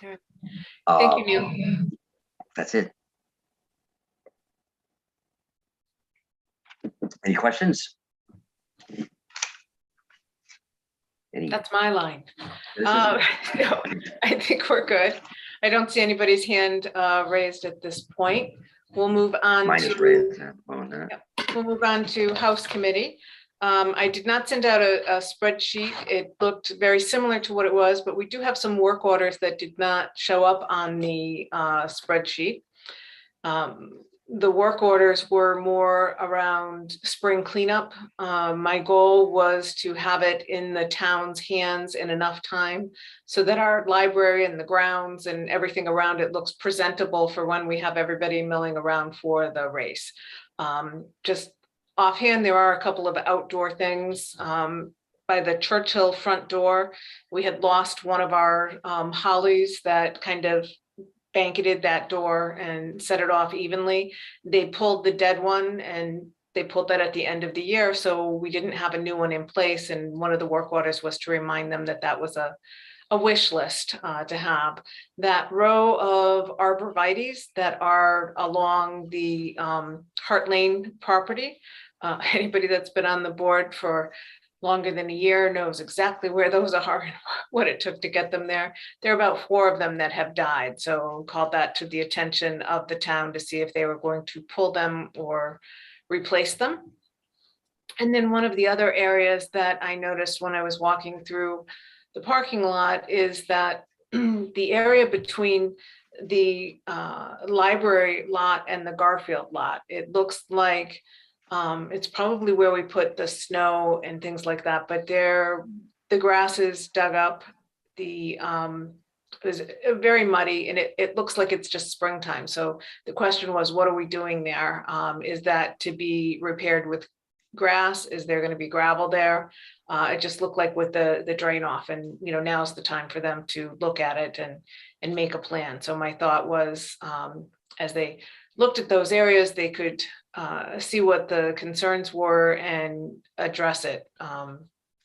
Thank you, Neil. That's it. Any questions? That's my line. No, I think we're good. I don't see anybody's hand raised at this point. We'll move on Mine is to, raised. On that. we'll move on to House Committee. I did not send out a spreadsheet. It looked very similar to what it was, but we do have some work orders that did not show up on the spreadsheet. The work orders were more around spring cleanup. My goal was to have it in the town's hands in enough time so that our library and the grounds and everything around it looks presentable for when we have everybody milling around for the race. Just offhand, there are a couple of outdoor things. By the Churchill front door, we had lost one of our hollies that kind of banketed that door and set it off evenly. They pulled the dead one and they pulled that at the end of the year. So we didn't have a new one in place. And one of the work orders was to remind them that that was a wish list to have. That row of arborvitaes that are along the Hart Lane property. Anybody that's been on the board for longer than a year knows exactly where those are and what it took to get them there. There are about 4 of them that have died. So called that to the attention of the town to see if they were going to pull them or replace them. And then one of the other areas that I noticed when I was walking through the parking lot is that the area between the library lot and the Garfield lot, it looks like it's probably where we put the snow and things like that, but the grass is dug up. It was very muddy and it looks like it's just springtime. So the question was, what are we doing there? Is that to be repaired with grass? Is there going to be gravel there? It just looked like with the drain off, and now's the time for them to look at it and make a plan. So my thought was, as they looked at those areas, they could see what the concerns were and address it.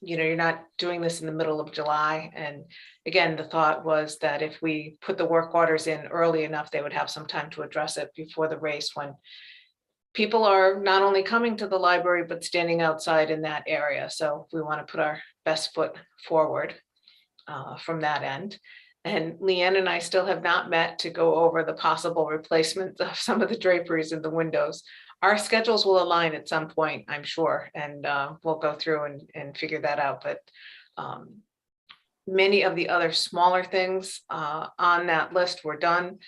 You're not doing this in the middle of July. And again, the thought was that if we put the work orders in early enough, they would have some time to address it before the race, when people are not only coming to the library, but standing outside in that area. So we want to put our best foot forward from that end. And Leanne and I still have not met to go over the possible replacement of some of the draperies in the windows. Our schedules will align at some point, I'm sure, and we'll go through and figure that out. But many of the other smaller things on that list were done.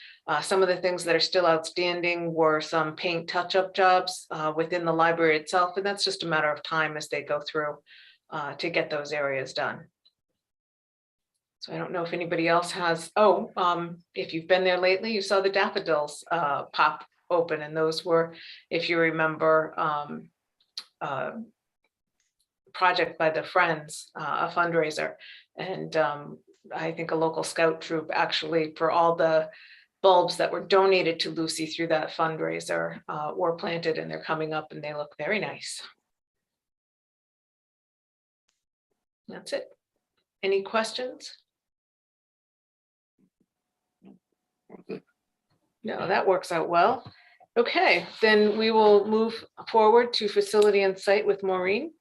Some of the things that are still outstanding were some paint touch-up jobs within the library itself, and that's just a matter of time as they go through to get those areas done. So I don't know if anybody else has, if you've been there lately, you saw the daffodils pop open, and those were, if you remember, project by the Friends, a fundraiser. And I think a local scout troop actually, for all the bulbs that were donated to Lucy through that fundraiser, were planted, and they're coming up and they look very nice. That's it. Any questions? No, that works out well. Okay, then we will move forward to facility and site with Maureen.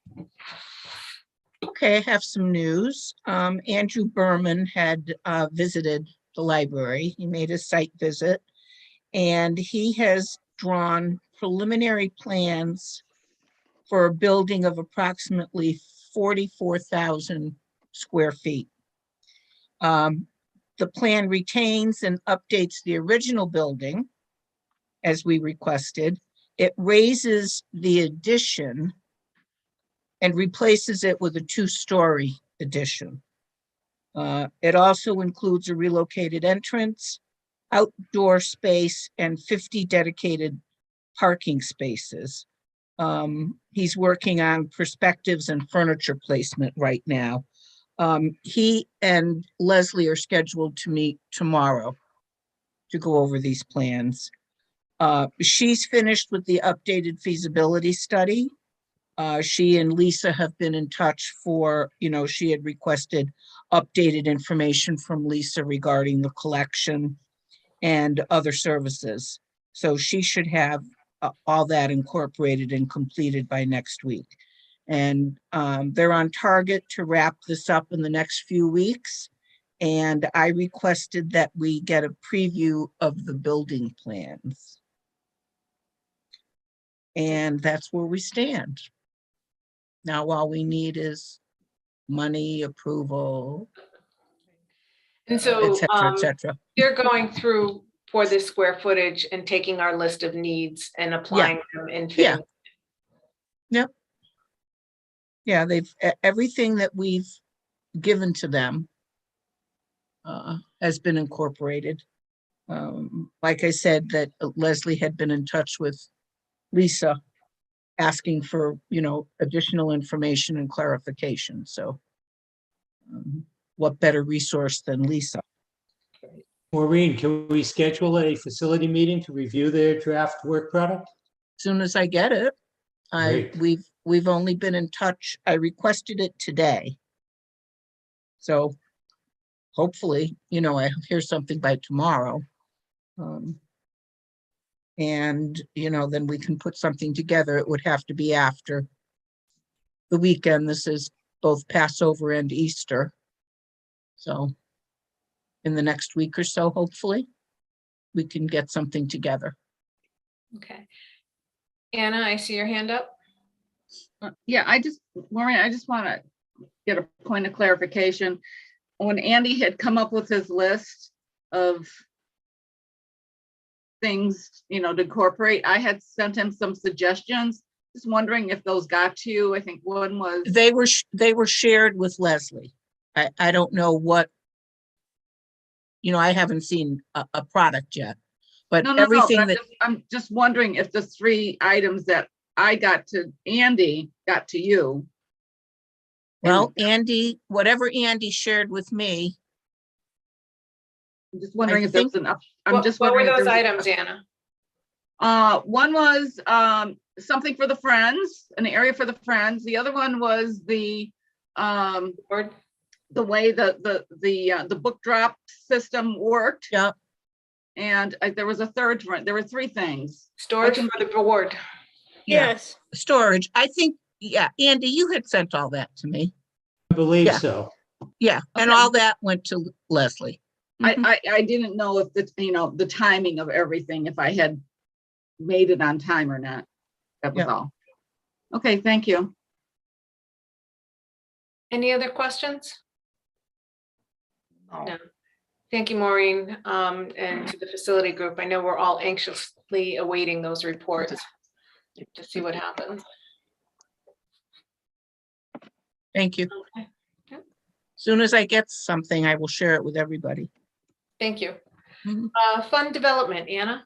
Okay, I have some news. Andrew Berman had visited the library. He made a site visit, and he has drawn preliminary plans for a building of approximately 44,000 square feet. The plan retains and updates the original building as we requested. It raises the addition and replaces it with a 2-story addition. It also includes a relocated entrance, outdoor space, and 50 dedicated parking spaces. He's working on perspectives and furniture placement right now. He and Leslie are scheduled to meet tomorrow to go over these plans. She's finished with the updated feasibility study. She and Lisa have been in touch for, she had requested updated information from Lisa regarding the collection and other services. So she should have all that incorporated and completed by next week. And they're on target to wrap this up in the next few weeks. And I requested that we get a preview of the building plans. And that's where we stand. Now, all we need is money, approval, And et so cetera, et cetera. they're going through for this square footage and taking our list of needs and applying them and Yeah. fitting. Yep. Yeah, everything that we've given to them has been incorporated. Like I said, that Leslie had been in touch with Lisa asking for, additional information and clarification. So what better resource than Lisa? Maureen, can we schedule a facility meeting to review their draft work product? As soon as I get it. Great. We've only been in touch. I requested it today. So hopefully, I hear something by tomorrow. And, then we can put something together. It would have to be after the weekend. This is both Passover and Easter. So in the next week or so, hopefully, we can get something together. Okay. Anna, I see your hand up. Yeah, Maureen, I just want to get a point of clarification. When Andy had come up with his list of things, to incorporate, I had sent him some suggestions. Just wondering if those got to you. I think one was they were shared with Leslie. I don't know what, I haven't seen a product yet, but everything that I'm just wondering if the 3 items that I got to Andy got to you. Well, Andy, whatever Andy shared with me. I'm just wondering if there's enough. What were those items, Anna? One was something for the Friends, an area for the Friends. The other one was the way the book drop system worked. Yeah. And there was a third one. There were 3 things. Storage for the board. Yes. Storage. I think, Andy, you had sent all that to me. I believe so. Yeah, and all that went to Leslie. I didn't know if the timing of everything, if I had made it on time or not. That was all. Okay, thank you. Any other questions? No. Thank you, Maureen, and to the facility group. I know we're all anxiously awaiting those reports to see what happens. Thank you. Okay. Yep. Soon as I get something, I will share it with everybody. Thank you. Fund development, Anna.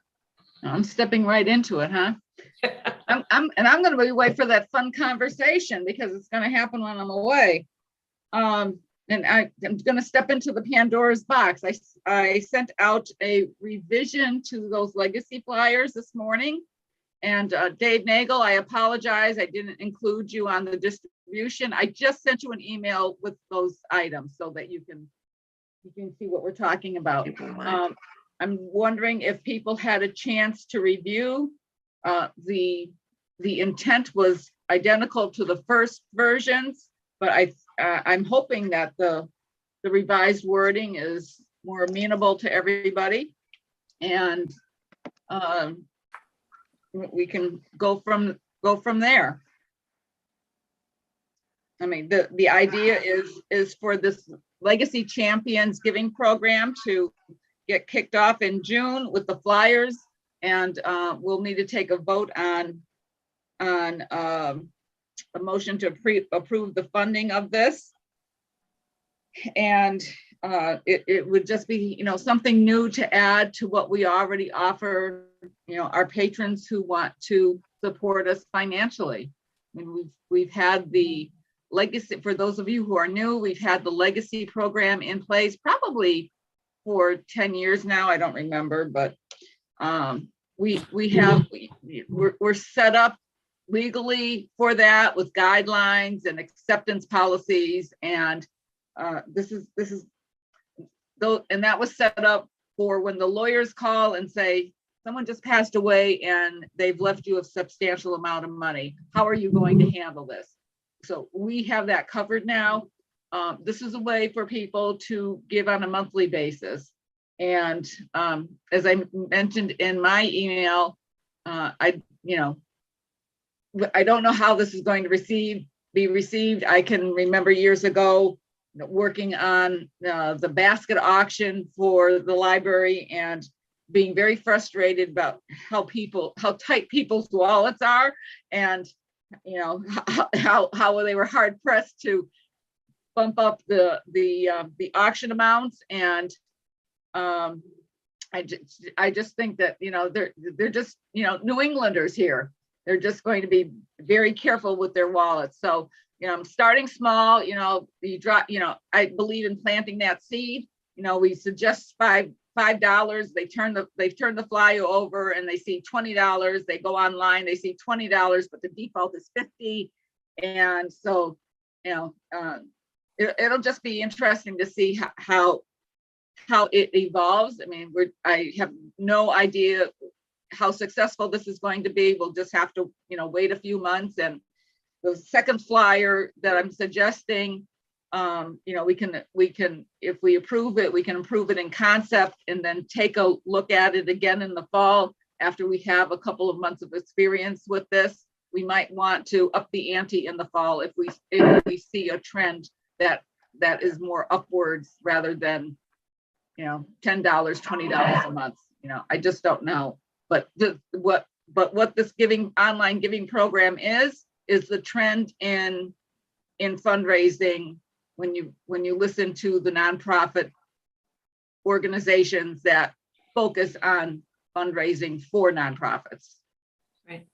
I'm stepping right into it, huh? I'm going to be away for that fun conversation because it's going to happen when I'm away. And I'm going to step into the Pandora's box. I sent out a revision to those legacy flyers this morning. And Dave Nagel, I apologize. I didn't include you on the distribution. I just sent you an email with those items so that you can see what we're talking about. I'm wondering if people had a chance to review. The intent was identical to the first versions, but I'm hoping that the revised wording is more amenable to everybody, and we can go from there. I mean, the idea is for this Legacy Champions Giving Program to get kicked off in June with the flyers, and we'll need to take a vote on a motion to approve the funding of this. And it would just be, something new to add to what we already offer, our patrons who want to support us financially. I mean, we've had the legacy, for those of you who are new, we've had the legacy program in place probably for 10 years now. I don't remember, but we're set up legally for that with guidelines and acceptance policies, and this is and that was set up for when the lawyers call and say someone just passed away and they've left you a substantial amount of money. How are you going to handle this? so we have that covered now. This is a way for people to give on a monthly basis. And as I mentioned in my email, I don't know how this is going to be received. I can remember years ago working on the basket auction for the library and being very frustrated about how tight people's wallets are, and how they were hard pressed to bump up the auction amounts. And I just think that they're just New Englanders here. They're just going to be very careful with their wallets. So I'm starting small. You drop. I believe in planting that seed. We suggest $5. They've turned the flyer over and they see $20. They go online, they see $20, but the default is $50. And so it'll just be interesting to see how it evolves. I mean, I have no idea how successful this is going to be. We'll just have to wait a few months. And the second flyer that I'm suggesting, we can, if we approve it, we can approve it in concept and then take a look at it again in the fall after we have a couple of months of experience with this. We might want to up the ante in the fall if we see a trend that is more upwards rather than $10, $20 a month. I just don't know. But what this online giving program is the trend in fundraising. When you listen to the nonprofit organizations that focus on fundraising for nonprofits. Right.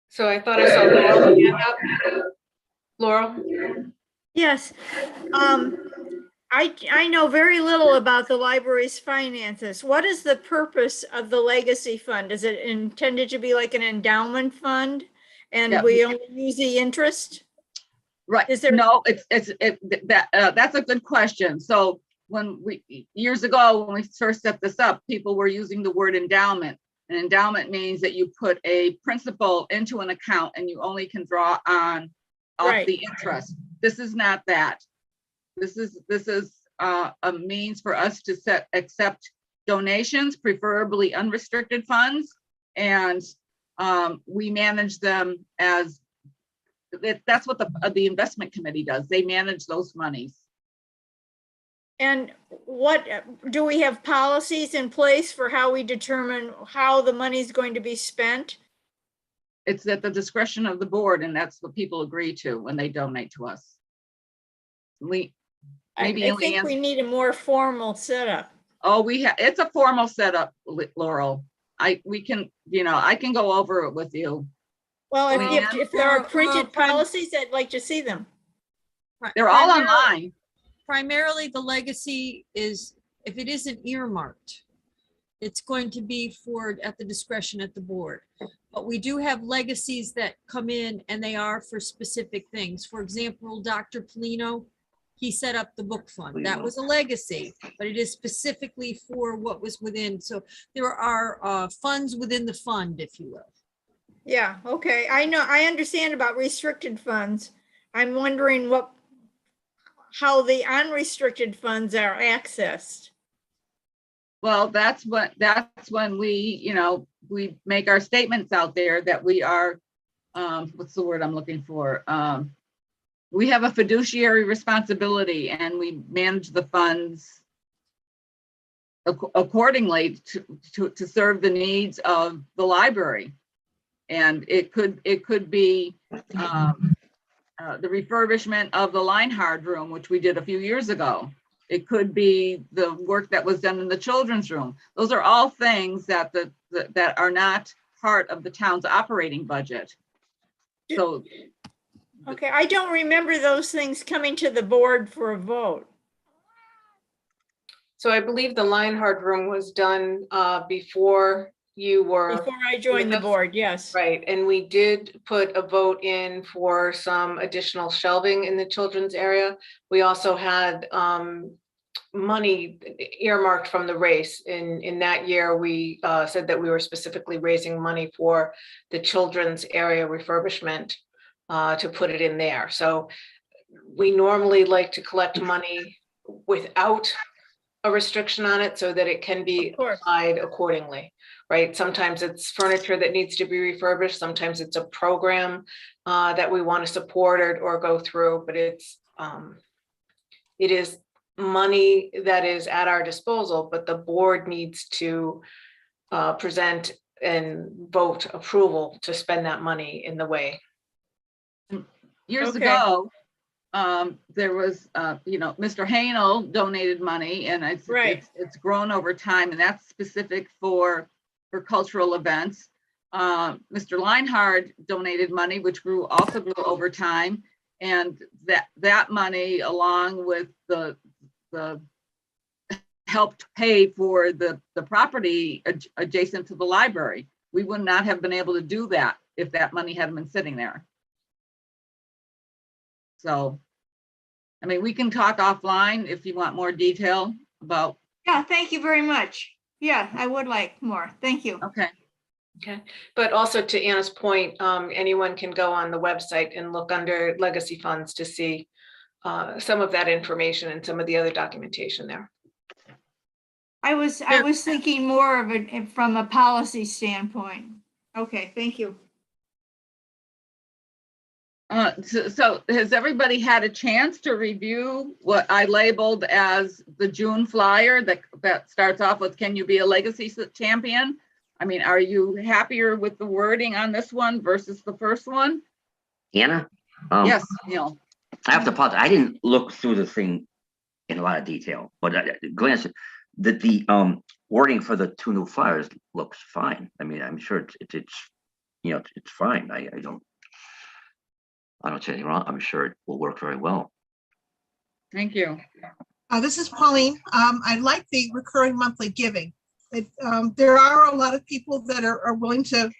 So I thought I saw Laurel hand up. Laurel? Yes. I know very little about the library's finances. What is the purpose of the legacy fund? Is it intended to be like an endowment fund and we only use the interest? Right. Is there no? That's a good question. So years ago when we first set this up, people were using the word endowment. An endowment means that you put a principal into an account and you only can draw off the interest. This is not that. This is a means for us to accept donations, preferably unrestricted funds, and we manage them as that's what the investment committee does. They manage those monies. And what do we have policies in place for how we determine how the money is going to be spent? It's at the discretion of the board, and that's what people agree to when they donate to us. I think we need a more formal setup. Oh, it's a formal setup, Laurel. I can go over it with you. Well, if there are printed policies, I'd like to see them. They're all online. Primarily, the legacy is, if it isn't earmarked, it's going to be at the discretion at the board. But we do have legacies that come in and they are for specific things. For example, Dr. Polino, he set up the book fund. That was a legacy, but it is specifically for what was within. So there are funds within the fund, if you will. Yeah, okay. I understand about restricted funds. I'm wondering how the unrestricted funds are accessed. Well, that's when we make our statements out there that we are, what's the word I'm looking for? We have a fiduciary responsibility and we manage the funds accordingly to serve the needs of the library. And it could be the refurbishment of the Linehard room, which we did a few years ago. It could be the work that was done in the children's room. Those are all things that that are not part of the town's operating budget. So, okay, I don't remember those things coming to the board for a vote. So I believe the Linehard room was done before I joined the board, yes. Right, and we did put a vote in for some additional shelving in the children's area. We also had money earmarked from the race. In that year, we said that we were specifically raising money for the children's area refurbishment. to put it in there. So we normally like to collect money without a restriction on it so that it can be applied accordingly, right? Sometimes it's furniture that needs to be refurbished. Sometimes it's a program that we want to support or go through, but it is money that is at our disposal, but the board needs to present and vote approval to spend that money in the way. Years Okay. ago, there was, Mr. Hanel donated money, and it's grown over time, and that's specific for cultural events. Mr. Leinhard donated money, which also grew over time, and that money, along with the helped pay for the property adjacent to the library. We would not have been able to do that if that money hadn't been sitting there. So, I mean, we can talk offline if you want more detail about. Yeah, thank you very much. Yeah, I would like more. Thank you. Okay. Okay, but also to Anna's point, anyone can go on the website and look under legacy funds to see some of that information and some of the other documentation there. I was thinking more of it from a policy standpoint. Okay, thank you. So has everybody had a chance to review what I labeled as the June flyer that starts off with, can you be a legacy champion? I mean, are you happier with the wording on this one versus the first one? Anna? Yes, Neil. I have to apologize. I didn't look through the thing in a lot of detail, but glance that the wording for the 2 new flyers looks fine. I mean, I'm sure it's fine. I don't see anything wrong. I'm sure it will work very well. Thank you. This is Pauline. I like the recurring monthly giving. There are a lot of people that are willing to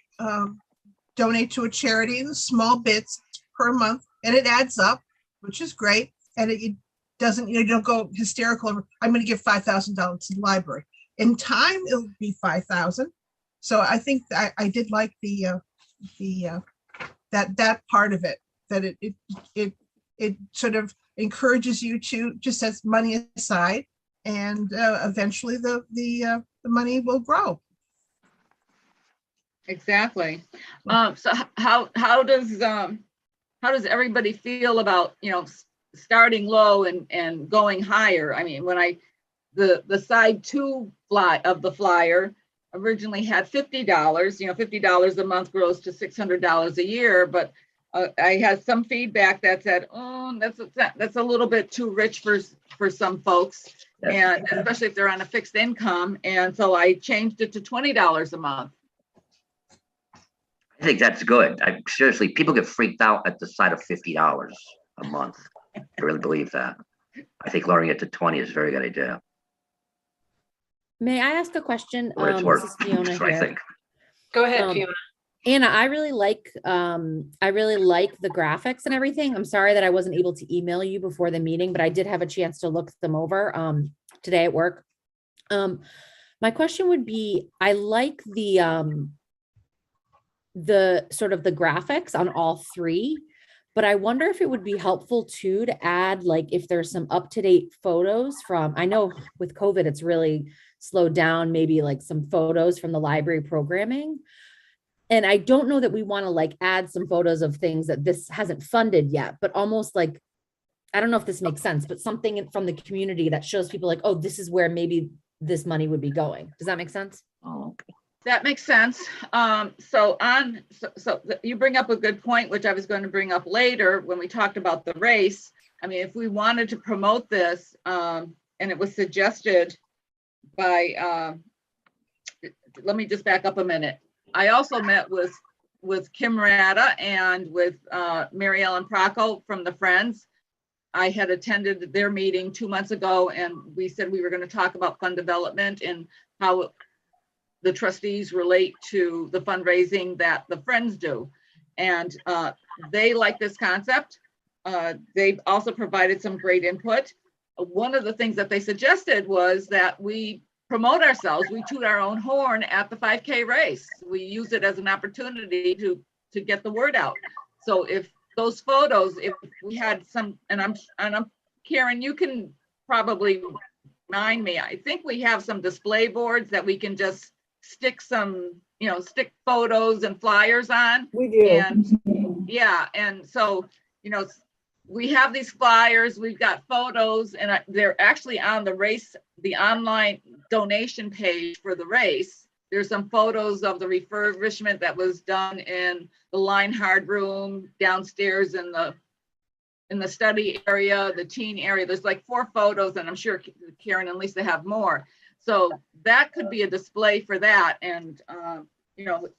donate to a charity in small bits per month, and it adds up, which is great. And it doesn't, you don't go hysterical over, I'm going to give $5,000 to the library. In time, it'll be 5,000. So I think I did like that part of it, that it sort of encourages you to just set money aside, and eventually the money will grow. Exactly. So how does everybody feel about, starting low and going higher? I mean, when the side 2 of the flyer originally had $50, $50 a month grows to $600 a year, but I had some feedback that said, oh, that's a little bit too rich for some folks, and especially if they're on a fixed income. And so I changed it to $20 a month. I think that's good. Seriously, people get freaked out at the sight of $50 a month. I really believe that. I think lowering it to 20 is a very good idea. May I ask a question? What it's worth, This is Fiona that's what I here. think. Go ahead, Fiona. Anna, I really like the graphics and everything. I'm sorry that I wasn't able to email you before the meeting, but I did have a chance to look them over today at work. My question would be, I like the sort of the graphics on all 3, but I wonder if it would be helpful too to add, like, if there's some up-to-date photos from, I know with COVID it's really slowed down, maybe like some photos from the library programming. And I don't know that we want to like add some photos of things that this hasn't funded yet, but almost like, I don't know if this makes sense, but something from the community that shows people like, oh, this is where maybe this money would be going. Does that make sense? Oh, okay. That makes sense. So you bring up a good point, which I was going to bring up later when we talked about the race. I mean, if we wanted to promote this, and it was suggested by, let me just back up a minute. I also met with Kim Rada and with Mary Ellen Procco from the Friends. I had attended their meeting 2 months ago, and we said we were going to talk about fund development and how the trustees relate to the fundraising that the Friends do. And they like this concept. They've also provided some great input. One of the things that they suggested was that we promote ourselves. We toot our own horn at the 5K race. We use it as an opportunity to get the word out. So if those photos, if we had some, and I'm Karen, you can probably remind me, I think we have some display boards that we can just stick some, stick photos and flyers on. We do. And yeah, and so, we have these flyers, we've got photos, and they're actually on the race, the online donation page for the race. There's some photos of the refurbishment that was done in the Linehard room downstairs in the study area, the teen area. There's like 4 photos, and I'm sure Karen and Lisa have more. So that could be a display for that, and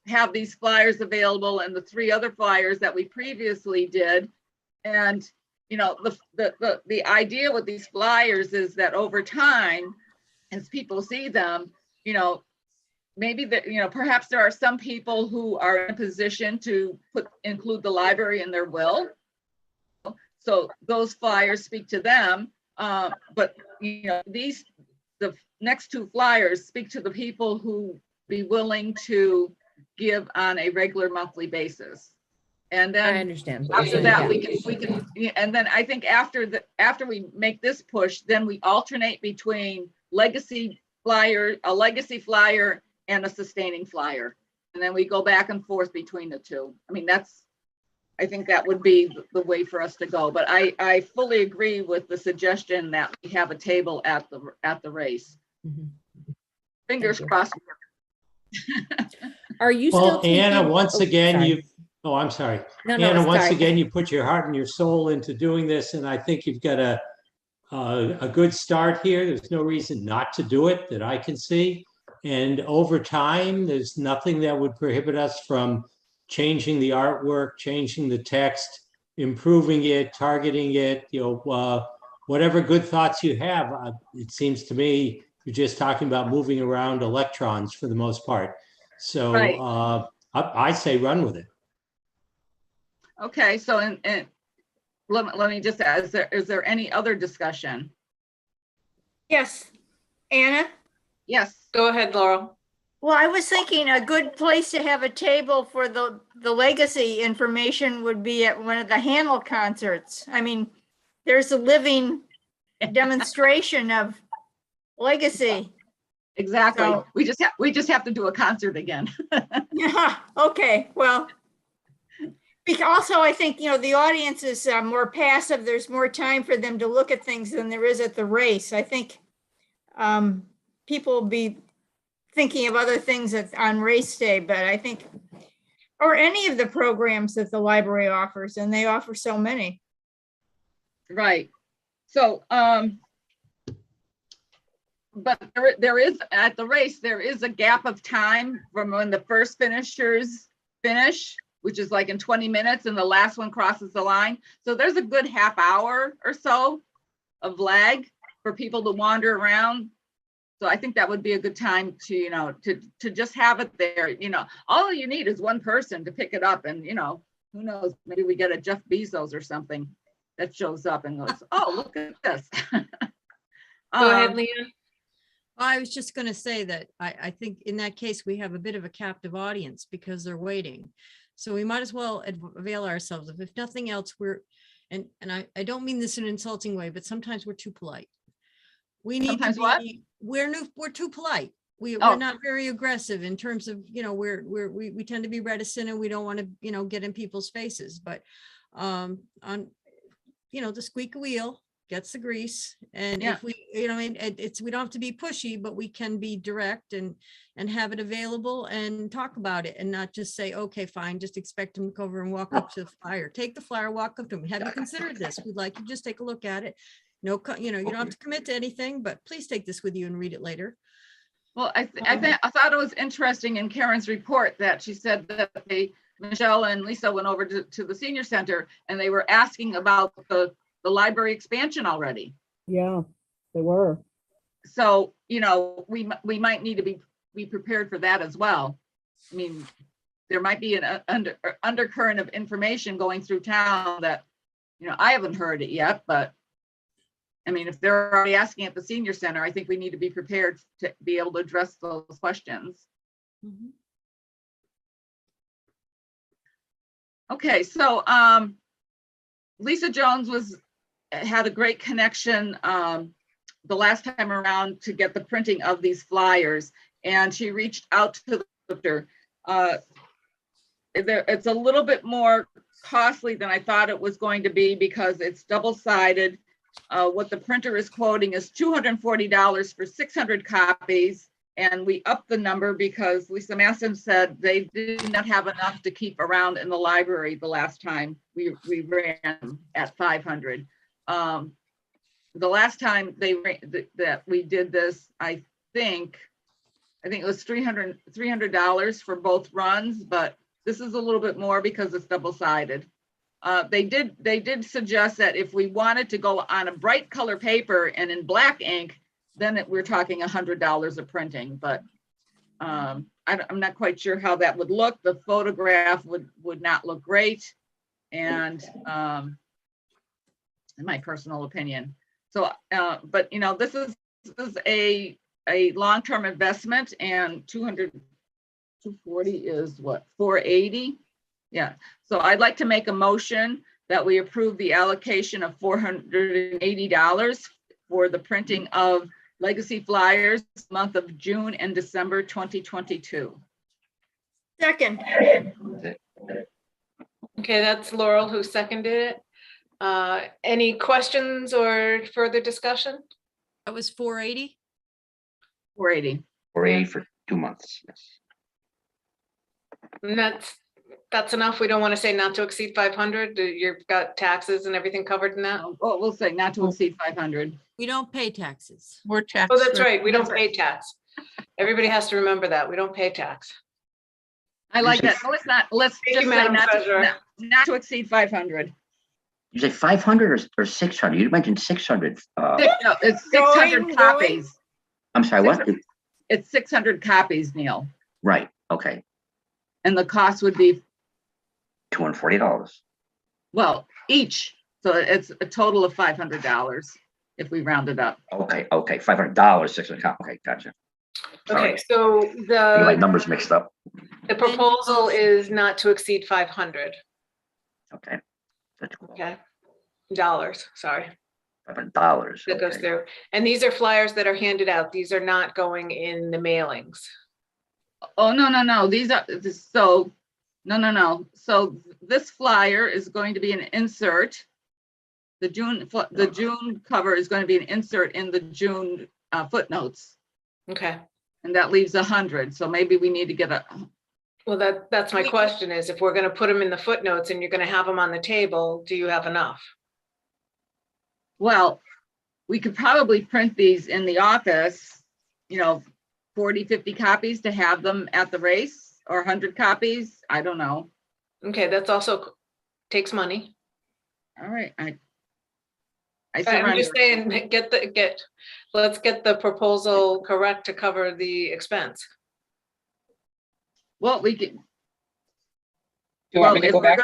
have these flyers available, and the 3 other flyers that we previously did. And the idea with these flyers is that over time, as people see them, maybe that, perhaps there are some people who are in a position to include the library in their will. So those flyers speak to them. But the next 2 flyers speak to the people who be willing to give on a regular monthly basis. And then I understand. after that, we can, and then I think after we make this push, then we alternate between a legacy flyer and a sustaining flyer. And then we go back and forth between the 2. I mean, I think that would be the way for us to go. But I fully agree with the suggestion that we have a table at the race. Fingers crossed. Are you Well, still Anna, taking- once oh, again, sorry. I'm sorry. No, Anna, once sorry. again, you put your heart and your soul into doing this, and I think you've got a good start here. There's no reason not to do it that I can see. And over time, there's nothing that would prohibit us from changing the artwork, changing the text, improving it, targeting it, whatever good thoughts you have. It seems to me you're just talking about moving around electrons for the most part. So Right. I say run with it. Okay, so and let me just ask, is there any other discussion? Yes, Anna? Yes. Go ahead, Laurel. Well, I was thinking a good place to have a table for the legacy information would be at one of the Handel concerts. I mean, there's a living demonstration of legacy. Exactly. So- We just have to do a concert again. Yeah, okay, well, also I think, the audience is more passive. There's more time for them to look at things than there is at the race. I think people will be thinking of other things on race day, but I think, or any of the programs that the library offers, and they offer so many. Right. So, but there is, at the race, there is a gap of time from when the first finishers finish, which is like in 20 minutes, and the last one crosses the line. So there's a good half hour or so of lag for people to wander around. So I think that would be a good time to, to just have it there. All you need is one person to pick it up, and, who knows, maybe we get a Jeff Bezos or something that shows up and goes, oh, look at this. Go ahead, Leanne. I was just going to say that I think in that case, we have a bit of a captive audience because they're waiting. So we might as well avail ourselves of, if nothing else, and I don't mean this in an insulting way, but sometimes we're too polite. We need Sometimes to what? be, we're too polite. We're not very aggressive in terms of, we tend to be reticent, and we don't want to, get in people's faces, but the squeak wheel gets the grease. And if we, we don't have to be pushy, but we can be direct and have it available and talk about it, and not just say, okay, fine, just expect them to come over and walk up to the flyer. Take the flyer, walk up to them. Have you considered this? We'd like you to just take a look at it. No, you don't have to commit to anything, but please take this with you and read it later. Well, I thought it was interesting in Karen's report that she said that Michelle and Lisa went over to the senior center, and they were asking about the library expansion already. Yeah, they were. So, we might need to be prepared for that as well. I mean, there might be an undercurrent of information going through town that, I haven't heard it yet, but I mean, if they're already asking at the senior center, I think we need to be prepared to be able to address those questions. Okay, so Lisa Jones had a great connection the last time around to get the printing of these flyers, and she reached out to the printer. It's a little bit more costly than I thought it was going to be because it's double-sided. What the printer is quoting is $240 for 600 copies, and we upped the number because Lisa Masson said they did not have enough to keep around in the library the last time we ran at 500. The last time that we did this, I think it was $300 for both runs, but this is a little bit more because it's double-sided. They did suggest that if we wanted to go on a bright color paper and in black ink, then we're talking $100 of printing, but I'm not quite sure how that would look. The photograph would not look great, and in my personal opinion. So, but you know, this is a long-term investment, and 240 is what, 480? Yeah. So I'd like to make a motion that we approve the allocation of $480 for the printing of legacy flyers month of June and December 2022. Second. Okay, that's Laurel who seconded it. Any questions or further discussion? That was 480. 480. 480 for 2 months. Yes. And that's enough. We don't want to say not to exceed 500. You've got taxes and everything covered in that. Oh, we'll say not to exceed 500. We don't pay taxes. We're tax. Oh, that's right. We don't pay tax. Everybody has to remember that. We don't pay tax. I like that. No, let's Thank just you, say Madam not Treasurer. to exceed 500. You say 500 or 600? You mentioned 600. No, it's 600 copies. I'm sorry, what? It's 600 copies, Neil. Right, okay. And the cost would be, $240. well, each. So it's a total of $500 if we round it up. Okay, $500, 600. Okay, gotcha. Okay, so I get my numbers mixed up. the proposal is not to exceed 500. Okay. That's cool. Okay. Dollars, sorry. $500. That goes Okay. through. And these are flyers that are handed out. These are not going in the mailings. Oh, no. These are, so, no. So this flyer is going to be an insert. The June cover is going to be an insert in the June footnotes. Okay. And that leaves 100. So maybe we need to get a, Well, that's my question is if we're going to put them in the footnotes and you're going to have them on the table, do you have enough? well, we could probably print these in the office, 40, 50 copies to have them at the race, or 100 copies. I don't know. Okay, that's also takes money. All right, I I'm surrender. just saying, let's get the proposal correct to cover the expense. Well, we could. You want me to go back?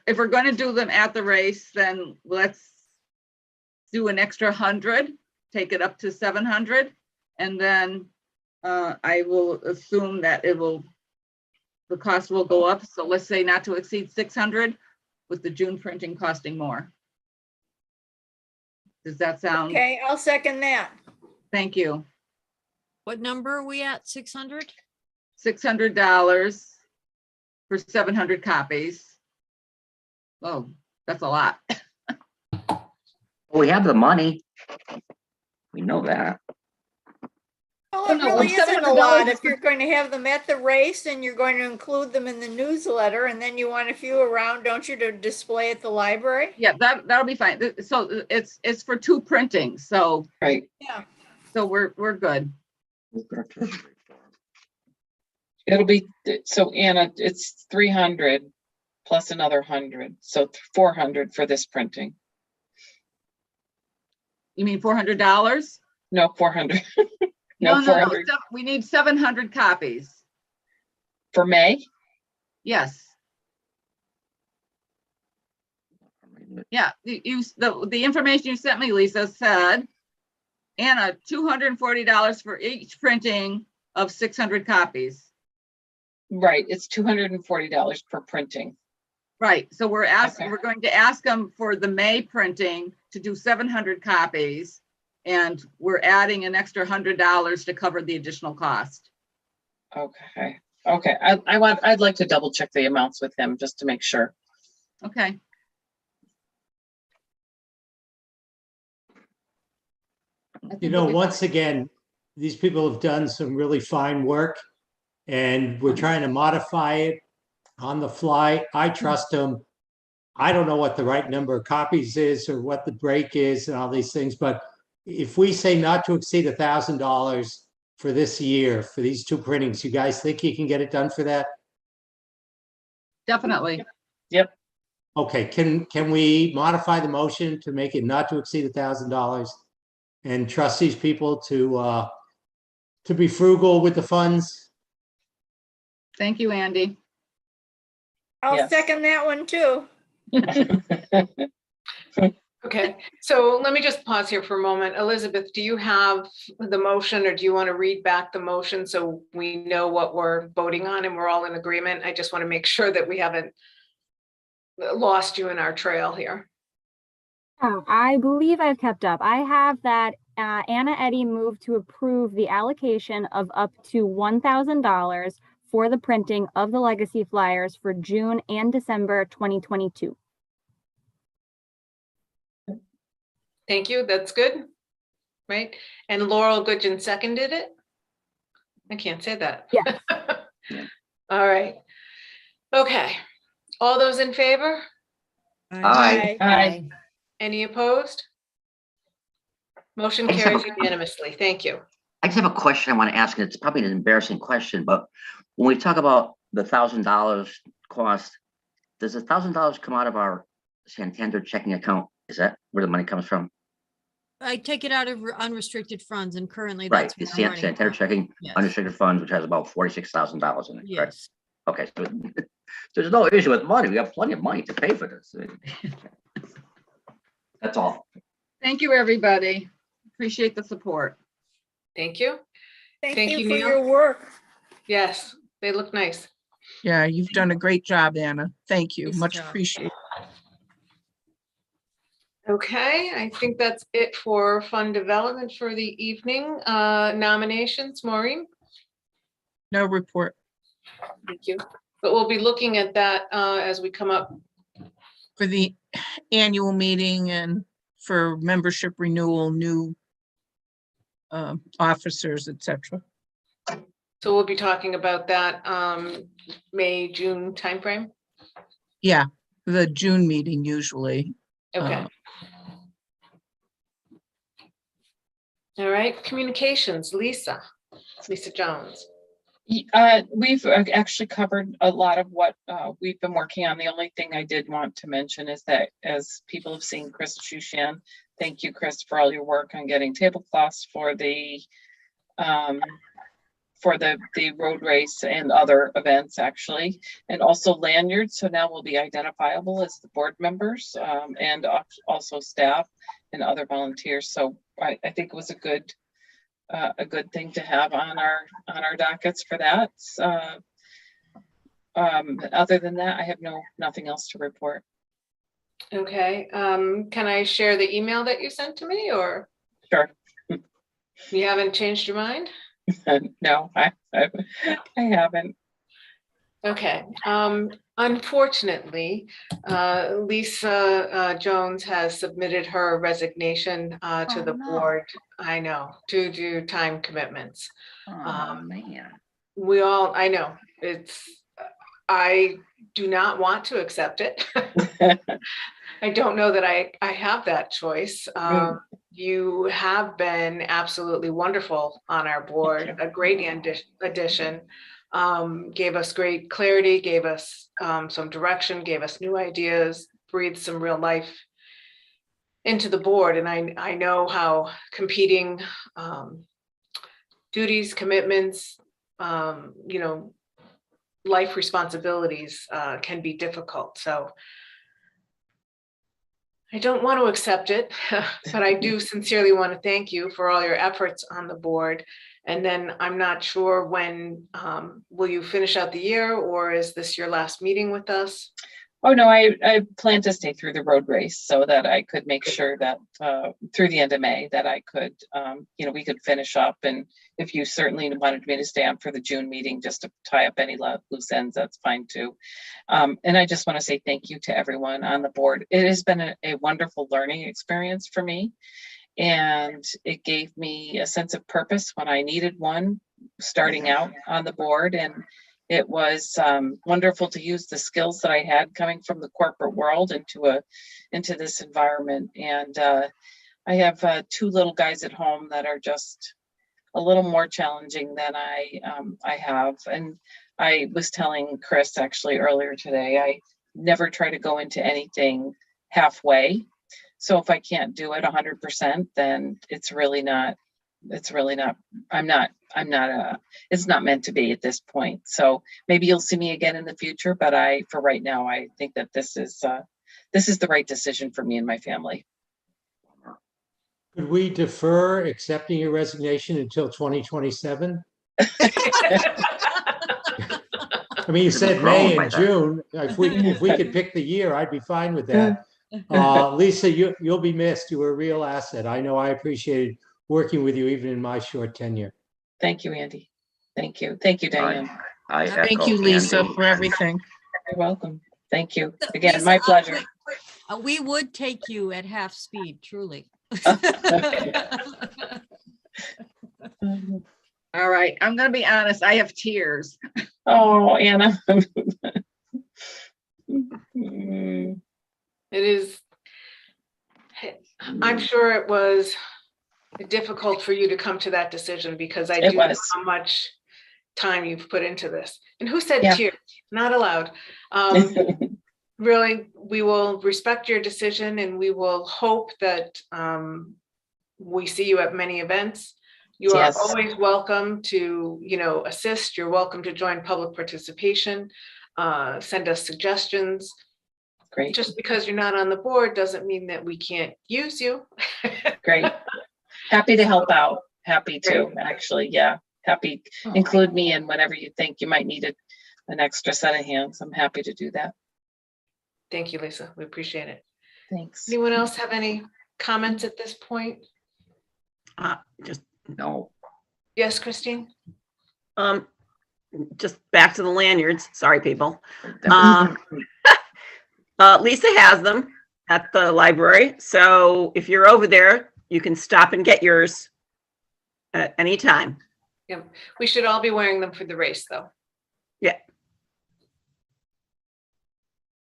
If we're gonna do them at the race, then let's do an extra 100, take it up to 700, and then I will assume that the cost will go up. So let's say not to exceed 600, with the June printing costing more. Does that sound? Okay, I'll second that. Thank you. What number are we at? 600? $600 for 700 copies. Oh, that's a lot. Well, we have the money. We know that. Well, it really isn't a lot if you're going to have them at the race and you're going to include them in the newsletter, and then you want a few around, don't you, to display at the library? Yeah, that'll be fine. So it's for 2 printings. So Right. Yeah. so we're good. It'll be, so Anna, it's 300 plus another 100. So 400 for this printing. You mean $400? No, 400. No, 400 we need 700 copies. for May. Yes. Yeah, the information you sent me, Lisa, said, Anna, $240 for each printing of 600 copies. Right, it's $240 per printing. Right, so we're asking, we're going to ask them for the May printing to do 700 copies. And we're adding an extra $100 to cover the additional cost. Okay, okay. I'd like to double check the amounts with him just to make sure. Okay. You know, once again, these people have done some really fine work and we're trying to modify it on the fly. I trust them. I don't know what the right number of copies is or what the break is and all these things, but if we say not to exceed $1,000 for this year, for these two printings, you guys think you can get it done for that? Definitely. Yep. Okay, can we modify the motion to make it not to exceed $1,000 and trust these people to be frugal with the funds? Thank you, Andy. I'll Yes. second that one too. Okay, so let me just pause here for a moment. Elizabeth, do you have the motion or do you want to read back the motion so we know what we're voting on and we're all in agreement? I just want to make sure that we haven't lost you in our trail here. I believe I've kept up. I have that Anna Eddy moved to approve the allocation of up to $1,000 for the printing of the legacy flyers for June and December 2022. Thank you, that's good, right? And Laurel Goodgen seconded it? I can't say that. Yeah. All right. Okay, all those in favor? Aye. Aye. Any opposed? Motion I just have carries a- unanimously, thank you. I just have a question I want to ask, and it's probably an embarrassing question, but when we talk about the $1,000 cost, does the $1,000 come out of our Santander checking account? Is that where the money comes from? I take it out of unrestricted funds and currently Right, that's. the what I'm running Santander from. checking Yes. unrestricted funds, which has about $46,000 in it, correct? Yes. Okay, so there's no issue with money. We have plenty of money to pay for this. That's all. Thank you, everybody. Appreciate the support. Thank you. Thank Thank you you, for Neil. your work. Yes, they look nice. Yeah, you've done a great job, Anna. Thank you. Nice Much job. appreciated. Okay, I think that's it for fund development for the evening. Nominations, Maureen? No report. Thank you. But we'll be looking at that as we come up. For the annual meeting and for membership renewal, new officers, etc. So we'll be talking about that May, June timeframe. Yeah, the June meeting usually. Okay. All right, communications, Lisa Jones. We've actually covered a lot of what we've been working on. The only thing I did want to mention is that as people have seen Chris Shushan, thank you, Chris, for all your work on getting tablecloths for the road race and other events, actually, and also lanyards. So now we'll be identifiable as the board members and also staff and other volunteers. So I think it was a good thing to have on our dockets for that. Other than that, I have nothing else to report. Okay, can I share the email that you sent to me, or? Sure. You haven't changed your mind? No, I haven't. Okay, unfortunately, Lisa Jones has submitted her resignation to the board. I know, due to time commitments. Man. We all, I know, I do not want to accept it. I don't know that I have that choice. You have been absolutely wonderful on our board, a great addition. Gave us great clarity, gave us some direction, gave us new ideas, breathed some real life into the board. And I know how competing duties, commitments, life responsibilities can be difficult. So I don't want to accept it, but I do sincerely want to thank you for all your efforts on the board. And then I'm not sure when, will you finish out the year, or is this your last meeting with us? Oh, no, I plan to stay through the road race so that I could make sure that through the end of May that I could, we could finish up. And if you certainly wanted me to stay on for the June meeting, just to tie up any loose ends, that's fine too. And I just want to say thank you to everyone on the board. It has been a wonderful learning experience for me. And it gave me a sense of purpose when I needed one starting out on the board. And it was wonderful to use the skills that I had coming from the corporate world into this environment. And I have 2 little guys at home that are just a little more challenging than I have. And I was telling Chris actually earlier today, I never try to go into anything halfway. So if I can't do it 100%, then it's not meant to be at this point. So maybe you'll see me again in the future, but for right now, I think that this is the right decision for me and my family. Could we defer accepting your resignation until 2027? I mean, you said May and June. If we could pick the year, I'd be fine with that. Lisa, you'll be missed. You were a real asset. I know I appreciated working with you even in my short tenure. Thank you, Andy. Thank you. Thank you, Diane. Thank you, Lisa, for everything. You're welcome. Thank you. Again, Lisa, my pleasure. We would take you at half speed, truly. All right, I'm gonna be honest, I have tears. Oh, Anna. It is, I'm sure it was difficult for you to come to that decision because I do know how much time you've put into this. And who said tears? Not allowed. Really, we will respect your decision and we will hope that we see you at many events. You are always welcome to, assist. You're welcome to join public participation, send us suggestions. Great. Just because you're not on the board doesn't mean that we can't use you. Great. Happy to help out. Happy to, actually. Yeah. Happy. Include me in whenever you think you might need an extra set of hands. I'm happy to do that. Thank you, Lisa. We appreciate it. Thanks. Anyone else have any comments at this point? Just no. Yes, Christine? Just back to the lanyards. Sorry, people. Lisa has them at the library. So if you're over there, you can stop and get yours at any time. Yeah, we should all be wearing them for the race, though. Yeah.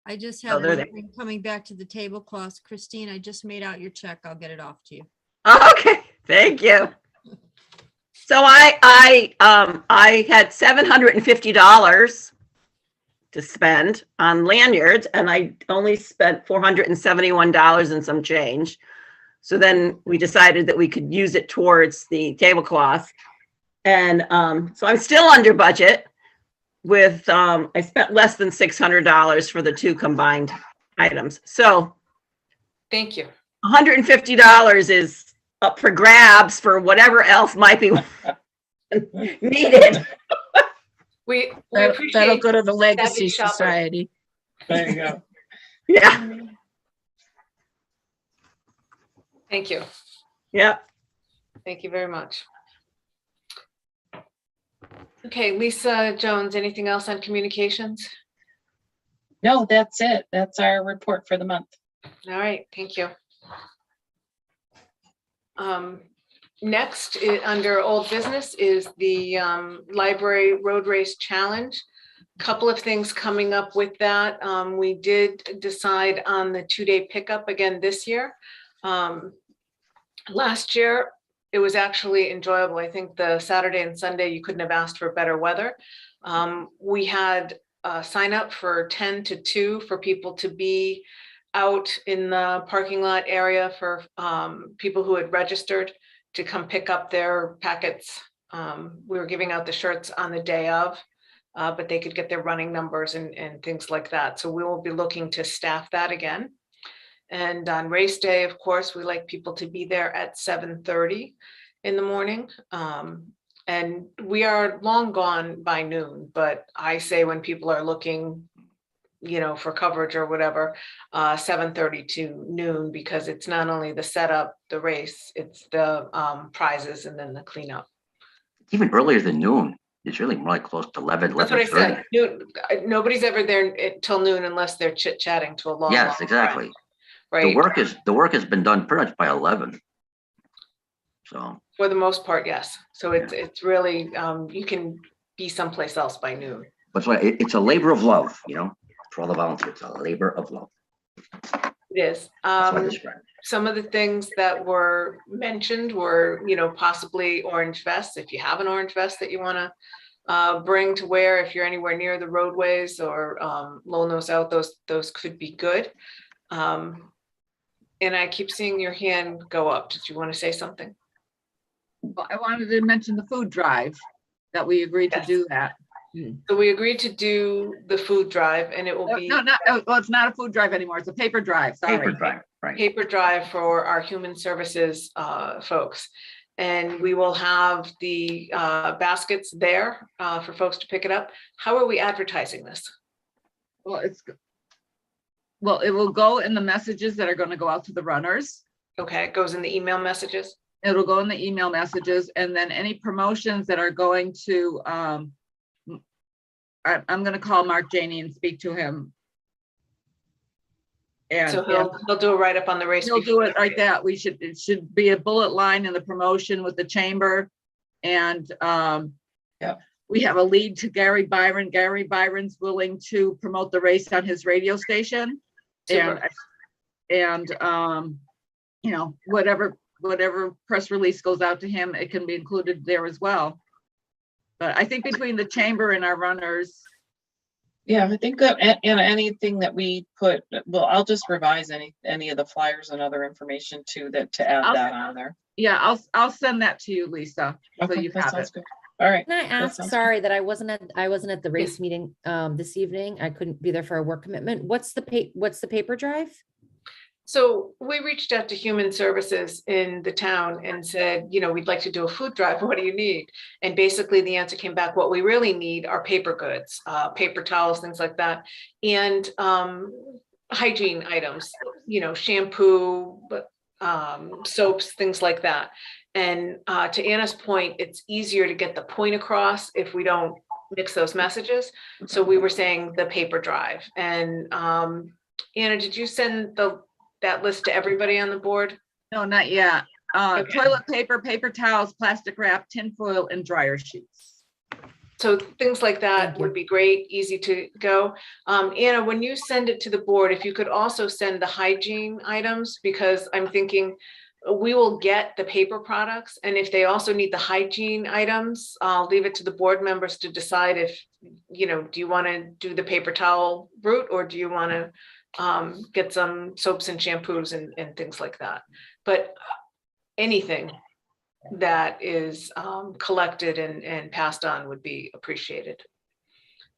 I just have one thing coming back to the tablecloths. Christine, I just made out your check. I'll get it off to you. Okay, thank you. So I had $750 to spend on lanyards, and I only spent $471 and some change. So then we decided that we could use it towards the tablecloth, and so I'm still under budget. With I spent less than $600 for the 2 combined items. So thank you. $150 is up for grabs for whatever else might be needed. We appreciate That'll go to the Legacy shoppers. Society. There you go. Yeah. Thank you. Yep. Thank you very much. Okay, Lisa Jones, anything else on communications? No, that's it. That's our report for the month. All right, thank you. Next, under old business is the Library Road Race Challenge. Couple of things coming up with that. We did decide on the 2-day pickup again this year. Last year, it was actually enjoyable. I think the Saturday and Sunday, you couldn't have asked for better weather. We had a sign up for 10 to 2 for people to be out in the parking lot area for people who had registered to come pick up their packets. We were giving out the shirts on the day of, but they could get their running numbers and things like that. So we will be looking to staff that again. And on race day, of course, we like people to be there at 7:30 in the morning. And we are long gone by noon, but I say when people are looking for coverage or whatever, 7:30 to noon, because it's not only the setup, the race, it's the prizes and then the cleanup. Even earlier than noon. It's really more like close to 11, That's what I 11:30. said. Nobody's ever there till noon unless they're chit chatting to a long. Yes, long exactly. time, right. The work has been done pretty much by 11. So For the most part, yes. So it's really, you can be someplace else by noon. that's why it's a labor of love, for all the volunteers. It's a labor of love. It is. That's what I describe it. Some of the things that were mentioned were, possibly orange vests. If you have an orange vest that you want to bring to wear, if you're anywhere near the roadways or low nose out, those could be good. And I keep seeing your hand go up. Did you want to say something? Well, I wanted to mention the food drive, that we agreed to do that. So we agreed to do the food drive, and it will be well, it's not a food drive anymore. It's a paper drive. Sorry. Paper drive, right. Paper drive for our human services folks. And we will have the baskets there for folks to pick it up. How are we advertising this? Well, it will go in the messages that are going to go out to the runners. Okay, it goes in the email messages. It'll go in the email messages, and then any promotions that are going to, I'm going to call Mark Janey and speak to him. And so he'll do a write up on the race. He'll do it like that. It should be a bullet line in the promotion with the chamber. And we have a lead to Gary Byron. Gary Byron's willing to promote the race on his radio station. Super. And whatever press release goes out to him, it can be included there as well. But I think between the chamber and our runners. Yeah, I think that and anything that we put, well, I'll just revise any of the flyers and other information to add that on there. Yeah, I'll send that to you, Lisa. Okay, so you have it. good. All right. Can I ask, sorry that I wasn't at the race meeting this evening. I couldn't be there for a work commitment. What's the paper drive? So we reached out to human services in the town and said, we'd like to do a food drive. What do you need? And basically the answer came back, what we really need are paper goods, paper towels, things like that. And hygiene items, shampoo, soaps, things like that. And to Anna's point, it's easier to get the point across if we don't mix those messages. So we were saying the paper drive. And Anna, did you send that list to everybody on the board? No, not yet. Okay. Toilet paper, paper towels, plastic wrap, tinfoil, and dryer sheets. So things like that would be great, easy to go. Anna, when you send it to the board, if you could also send the hygiene items, because I'm thinking we will get the paper products. And if they also need the hygiene items, I'll leave it to the board members to decide if, do you want to do the paper towel route, or do you want to get some soaps and shampoos and things like that. But anything that is collected and passed on would be appreciated.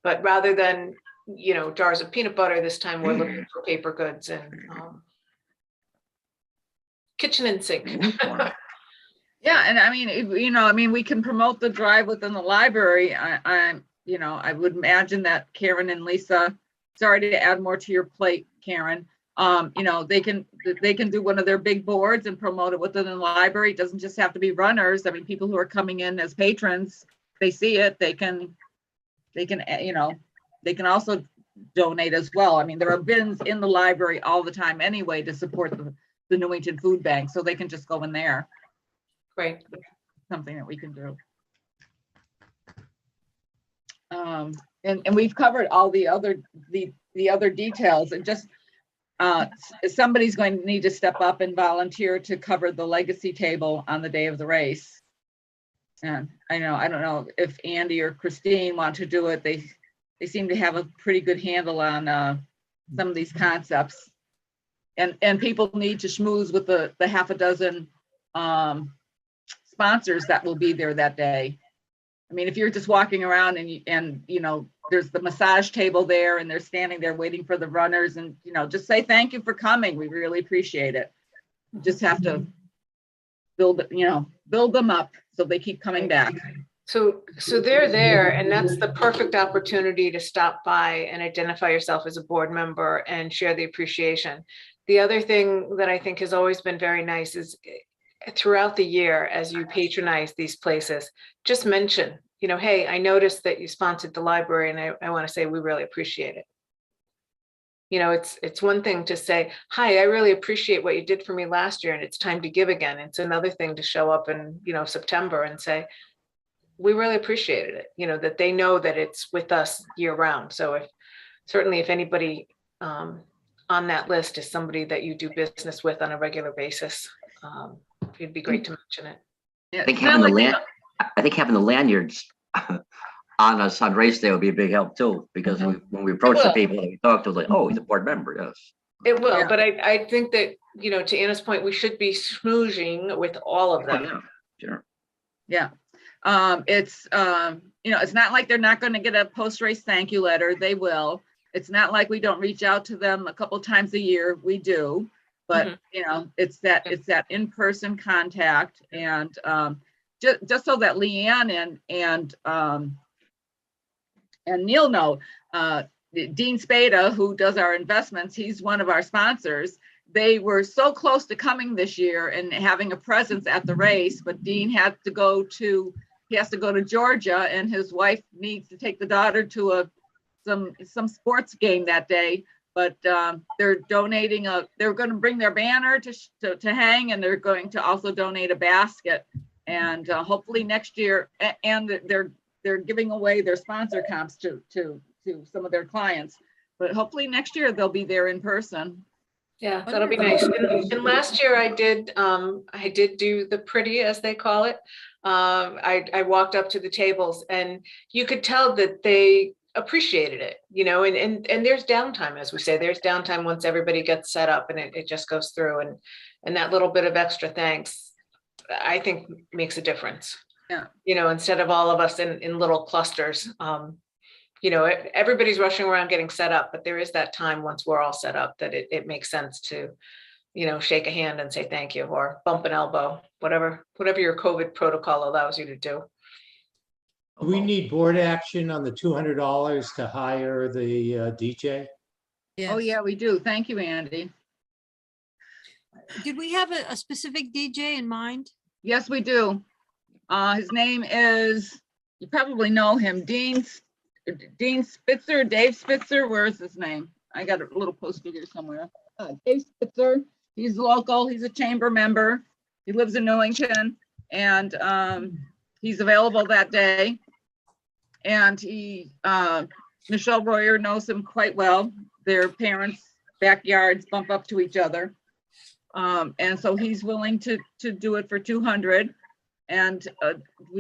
But rather than, jars of peanut butter, this time we're looking for paper goods and kitchen and sink. Yeah, and I mean, we can promote the drive within the library. I would imagine that Karen and Lisa, sorry to add more to your plate, Karen. They can do one of their big boards and promote it within the library. It doesn't just have to be runners. I mean, people who are coming in as patrons, they see it, they can also donate as well. I mean, there are bins in the library all the time anyway to support the Newington Food Bank, so they can just go in there. Great. Something that we can do. And we've covered all the other details, and just somebody's going to need to step up and volunteer to cover the legacy table on the day of the race. And I don't know if Andy or Christine want to do it. They seem to have a pretty good handle on some of these concepts, and people need to schmooze with the half a dozen sponsors that will be there that day. I mean, if you're just walking around and there's the massage table there and they're standing there waiting for the runners, and just say thank you for coming. We really appreciate it. You just have to build them up so they keep coming back. So they're there, and that's the perfect opportunity to stop by and identify yourself as a board member and share the appreciation. The other thing that I think has always been very nice is throughout the year, as you patronize these places, just mention, you know, hey, I noticed that you sponsored the library, and I want to say we really appreciate it. You know, it's one thing to say, hi, I really appreciate what you did for me last year, and it's time to give again. It's another thing to show up in, you know, September and say, we really appreciated it, you know, that they know that it's with us year round. So certainly if anybody on that list is somebody that you do business with on a regular basis, it'd be great to mention it. I think having the lanyards on us on race day would be a big help too, because when we approach the people that we talk to, like, oh, he's a board member, yes. It will, but I think that, you know, to Anna's point, we should be smoozing with all of them. Oh, yeah, sure. Yeah. It's, you know, it's not like they're not going to get a post-race thank you letter. They will. It's not like we don't reach out to them a couple times a year. We do, but you know, it's that in-person contact, and just so that Leanne and Neil know, Dean Spada, who does our investments, he's one of our sponsors. They were so close to coming this year and having a presence at the race, but Dean had to go to, he has to go to Georgia, and his wife needs to take the daughter to some sports game that day. But they're donating they're going to bring their banner to hang, and they're going to also donate a basket. And hopefully next year, and they're giving away their sponsor comps to some of their clients. But hopefully next year they'll be there in person. Yeah, that'll be nice. And last year I did do the pretty, as they call it. I walked up to the tables, and you could tell that they appreciated it, you know, and there's downtime, as we say, there's downtime once everybody gets set up, and it just goes through, and that little bit of extra thanks, I think, makes a difference. Yeah. You know, instead of all of us in little clusters, you know, everybody's rushing around getting set up, but there is that time once we're all set up that it makes sense to, you know, shake a hand and say thank you, or bump an elbow, whatever your COVID protocol allows you to do. We need board action on the $200 to hire the DJ. Yes. Oh yeah, we do. Thank you, Andy. Did we have a specific DJ in mind? Yes, we do. His name is, you probably know him, Dean Spitzer, Dave Spitzer. Where's his name? I got a little post-it here somewhere. Dave Spitzer. He's local. He's a chamber member. He lives in Newington, and he's available that day. And Michelle Royer knows him quite well. Their parents' backyards bump up to each other. And so he's willing to do it for $200. And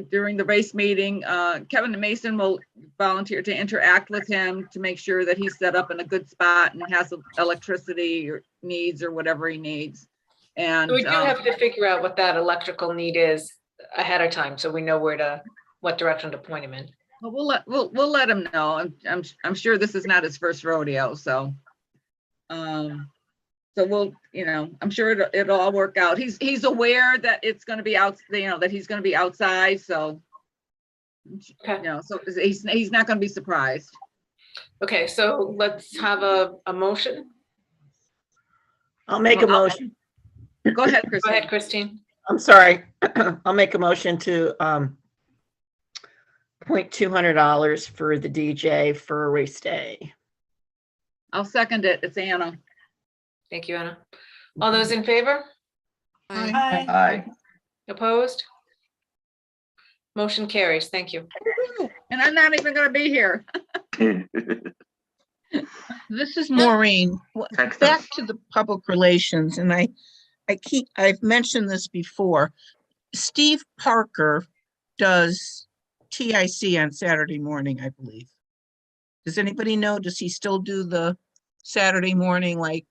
during the race meeting, Kevin Mason will volunteer to interact with him to make sure that he's set up in a good spot and has electricity or needs or whatever he needs. And we do have to figure out what that electrical need is ahead of time, so we know what direction to point him in. Well, we'll let him know. I'm sure this is not his first rodeo, so so we'll, you know, I'm sure it'll all work out. He's aware that it's going to be out, you know, that he's going to be outside, so okay. You know, so he's not going to be surprised. Okay, so let's have a motion. I'll make a motion. Go ahead, Christine. Go ahead, Christine. I'm sorry. I'll make a motion to point $200 for the DJ for a race day. I'll second it. It's Anna. Thank you, Anna. All those in favor? Aye. Aye. Opposed? Motion carries. Thank you. And I'm not even going to be here. This is Maureen. Back to the public relations, and I've mentioned this before. Steve Parker does TIC on Saturday morning, I believe. Does anybody know? Does he still do the Saturday morning, like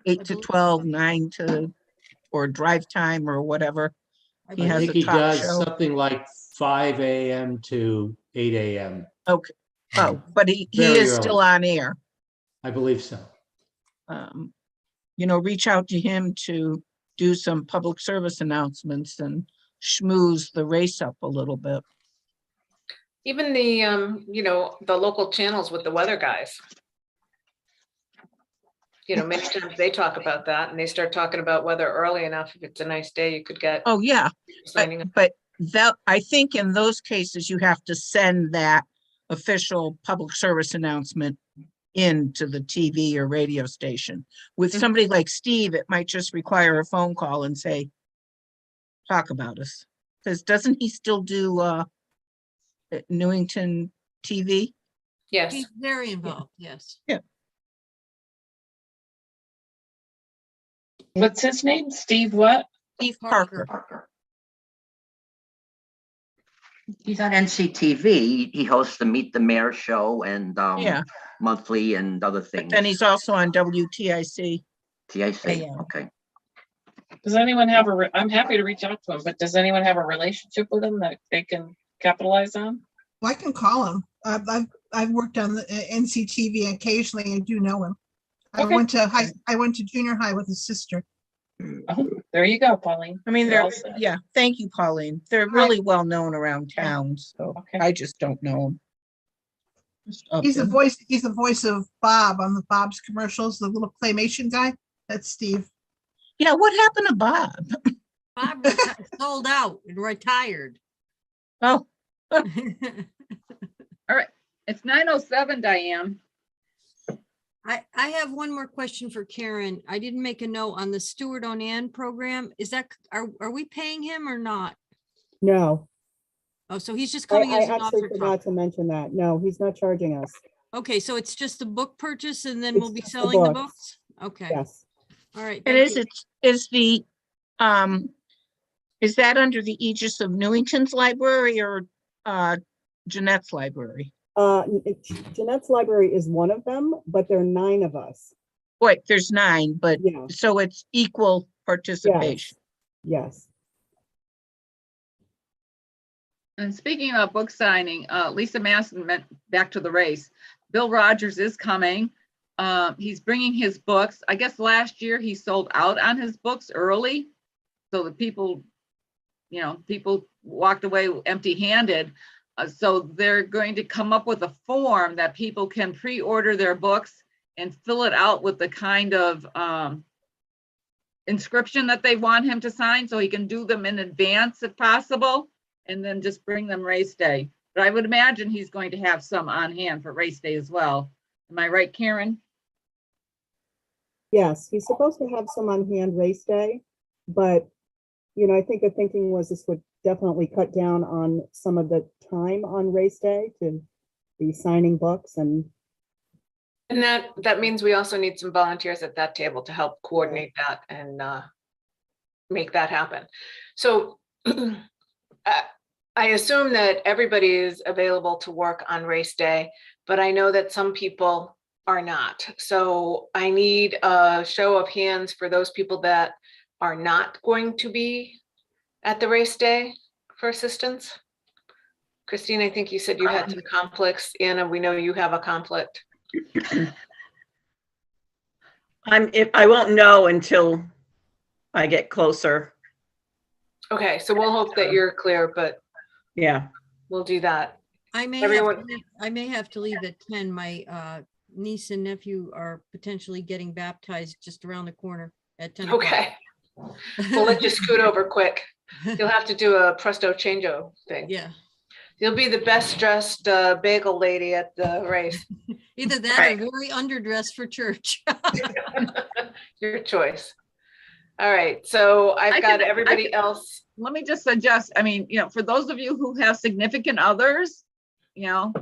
8 to 12, 9 to, or drive time or whatever? He I has think a he talk does show. something like 5 a.m. to 8 a.m. Okay. Oh, but he Very is still early. on air. I believe so. You know, reach out to him to do some public service announcements and schmooze the race up a little bit. Even the, the local channels with the weather guys. Many times they talk about that and they start talking about weather early enough. If it's a nice day, you could get. Oh, yeah. signing up. But that, I think in those cases, you have to send that official public service announcement into the TV or radio station. With somebody like Steve, it might just require a phone call and say, talk about us. Because doesn't he still do Newington TV? Yes. He's very involved, yes. Yeah. What's his name? Steve what? Steve Parker. He's on NCTV. He hosts the Meet the Mayor show and Yeah. monthly and other things. But then he's also on WTIC. TIC, AM. okay. Does anyone have I'm happy to reach out to him, but does anyone have a relationship with him that they can capitalize on? Well, I can call him. I've worked on the NCTV occasionally. I do know him. I Okay. went to junior high with his sister. Oh, there you go, Pauline. I mean, You're they're, all set. yeah, thank you, Pauline. They're really well known around town, so Okay. I just don't know them. Just up He's the in- voice. He's the voice of Bob on the Bob's commercials. The little claymation guy. That's Steve. Yeah, what happened to Bob? Bob sold out and retired. Oh, All right, it's 9:07, Diane. I have one more question for Karen. I didn't make a note on the Stewart Onan program. Is that, are we paying him or not? No, Oh, so he's just I coming as an actually officer. forgot to mention that. No, he's not charging us. Okay, so it's just the book purchase and then It's we'll be just the selling the books. books? Okay, Yes. all right. it thank is, you. is the, is that under the aegis of Newington's library or Jeanette's library? Jeanette's library is one of them, but there are 9 of us. Wait, there's 9, but Yeah. so it's equal participation. Yes. And speaking of book signing, Lisa Masson meant back to the race. Bill Rogers is coming. He's bringing his books. I guess last year he sold out on his books early. So the people, people walked away empty-handed. So they're going to come up with a form that people can pre-order their books and fill it out with the kind of inscription that they want him to sign, so he can do them in advance if possible, and then just bring them race day. But I would imagine he's going to have some on hand for race day as well. Am I right, Karen? Yes, he's supposed to have some on hand race day, but I think the thinking was this would definitely cut down on some of the time on race day to be signing books and that means we also need some volunteers at that table to help coordinate that and make that happen. So I assume that everybody is available to work on race day, but I know that some people are not. So I need a show of hands for those people that are not going to be at the race day for assistance. Christine, I think you said you had some conflicts. Anna, we know you have a conflict. I won't know until I get closer. Okay, so we'll hope that you're clear, but Yeah. we'll do that. I may have to leave at 10. My niece and nephew are potentially getting baptized just around the corner at 10 o'clock. Okay, we'll let you scoot over quick. You'll have to do a presto changeo thing. Yeah, You'll be the best dressed bagel lady at the race. either that Right. or very underdressed for church. Your choice. All right, so I've got everybody else. Let me just suggest, for those of you who have significant others, bring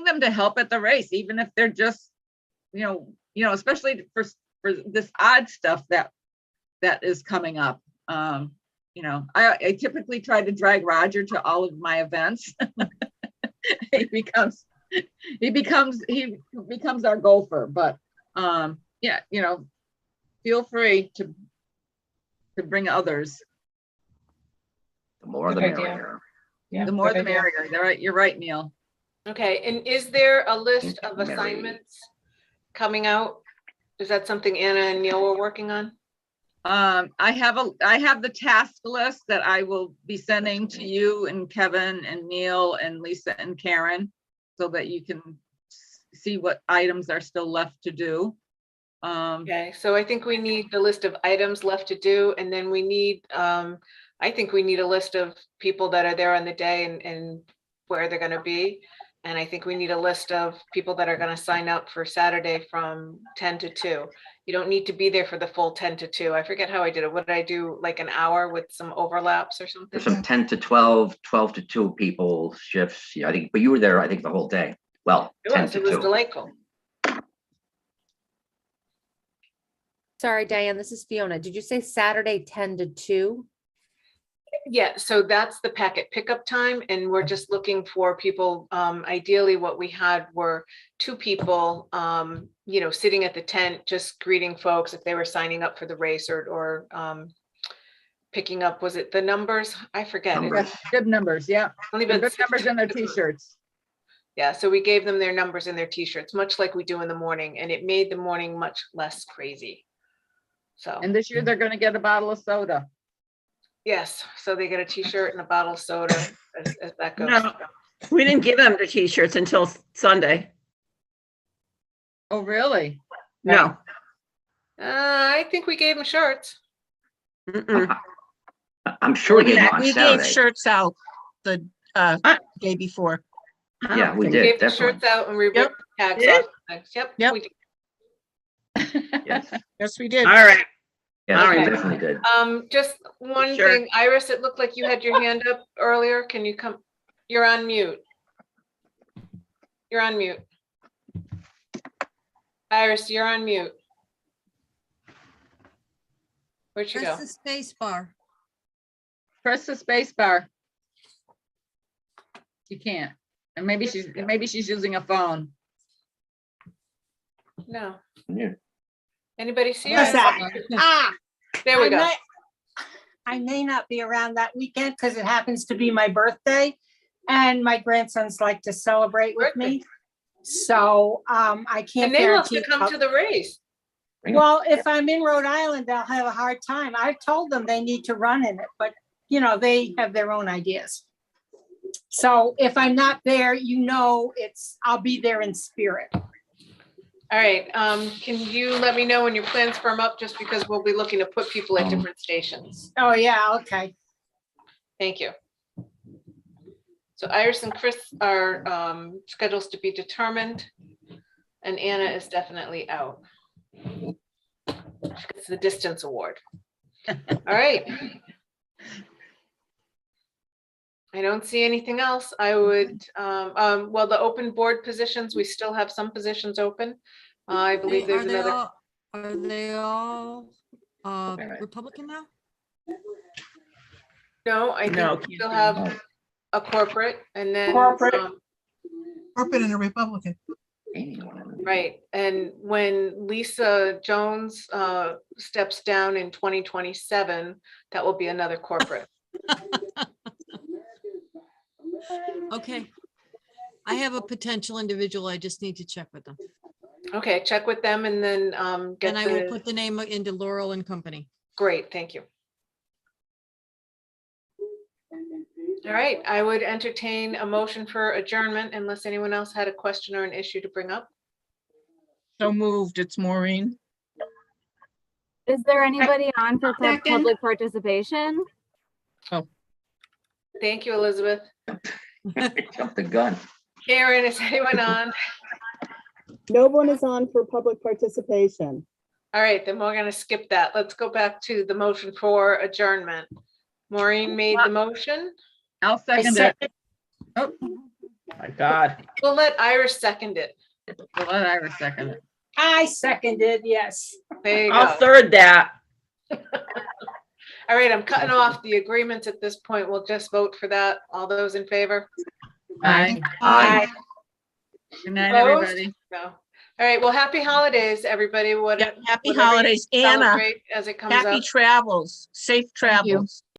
them to help at the race, even if they're just, especially for this odd stuff that is coming up. I typically try to drag Roger to all of my events. he becomes our gopher, but feel free to bring others. The more the Good idea. merrier. Yeah, The more good the idea. merrier. You're right, Neil. Okay, and is there a list of Mary. assignments coming out? Is that something Anna and Neil were working on? I have the task list that I will be sending to you and Kevin and Neil and Lisa and Karen, so that you can see what items are still left to do. Okay, so I think we need the list of items left to do, and then we need, I think we need a list of people that are there on the day and where they're gonna be. And I think we need a list of people that are gonna sign up for Saturday from 10 to 2. You don't need to be there for the full 10 to 2. I forget how I did it. What did I do, like an hour with some overlaps or something? There's some 10 to 12, 12 to 2 people shifts. Yeah, I think, but you were there, I think, the whole day. Well, 10 to It was 2. delightful. Sorry, Diane, this is Fiona. Did you say Saturday 10 to 2? Yeah, so that's the packet pickup time, and we're just looking for people. Ideally, what we had were 2 people, sitting at the tent, just greeting folks if they were signing up for the race or picking up, was it the numbers? I forget. Numbers. Good numbers, yeah. Only Good been numbers in their t-shirts. Yeah, so we gave them their numbers and their t-shirts, much like we do in the morning, and it made the morning much less crazy. So. And this year they're gonna get a bottle of soda. Yes, so they get a t-shirt and a bottle of soda as that goes. No, we didn't give them the t-shirts until Sunday. Oh, really? No. I think we gave them shirts. Mm-mm. I'm sure we gave them on We gave Saturday. shirts out the day before. Yeah, we We did, gave the definitely. shirts out and we Yep. ripped the tags Did? off. the things. Yep. Yep. we did. Yes, Yes, we did. All right. yes, All we right. definitely did. Just one Sure. thing, Iris, it looked like you had your hand up earlier. Can you come? You're on mute. You're on mute. Iris, you're on mute. Where'd you go? Press the space bar. Press the space bar. You can't. And maybe she's using a phone. No. Yeah. Anybody see What's her? that? There we go. I may not be around that weekend because it happens to be my birthday and my grandsons like to celebrate with me. So I can't And they love guarantee. to come to the race. Well, if I'm in Rhode Island, they'll have a hard time. I've told them they need to run in it, but they have their own ideas. So if I'm not there, I'll be there in spirit. All right, can you let me know when your plans firm up, just because we'll be looking to put people at different stations. Oh, yeah, okay. Thank you. So Iris and Chris are schedules to be determined, and Anna is definitely out. It's the distance award. All right. I don't see anything else. I would, well, the open board positions, we still have some positions open. I believe there's another. Are they all Republican now? No, I No, think we still have a corporate and then. Corporate. Corporate and a Republican. Right, and when Lisa Jones steps down in 2027, that will be another corporate. Okay. I have a potential individual. I just need to check with them. Okay, check with them and then get And I will the, put the name into Laurel and Company. great, thank you. All right, I would entertain a motion for adjournment unless anyone else had a question or an issue to bring up. So moved. It's Maureen. Is there anybody on for public participation? Thank you, Elizabeth. Jump the gun. Karen, is anyone on? No one is on for public participation. All right, then we're gonna skip that. Let's go back to the motion for adjournment. Maureen made the motion. I'll second it. Oh, My God. We'll let Iris second it. we'll let Iris second it. I seconded, yes. There you I'll go. third that. All right, I'm cutting off the agreements at this point. We'll just vote for that. All those in favor? Aye. Aye. Good night, Opposed? everybody. No. All right, well, happy holidays, everybody. Yeah, happy Whatever you holidays. Anna, celebrate as it comes happy up. travels, safe travels.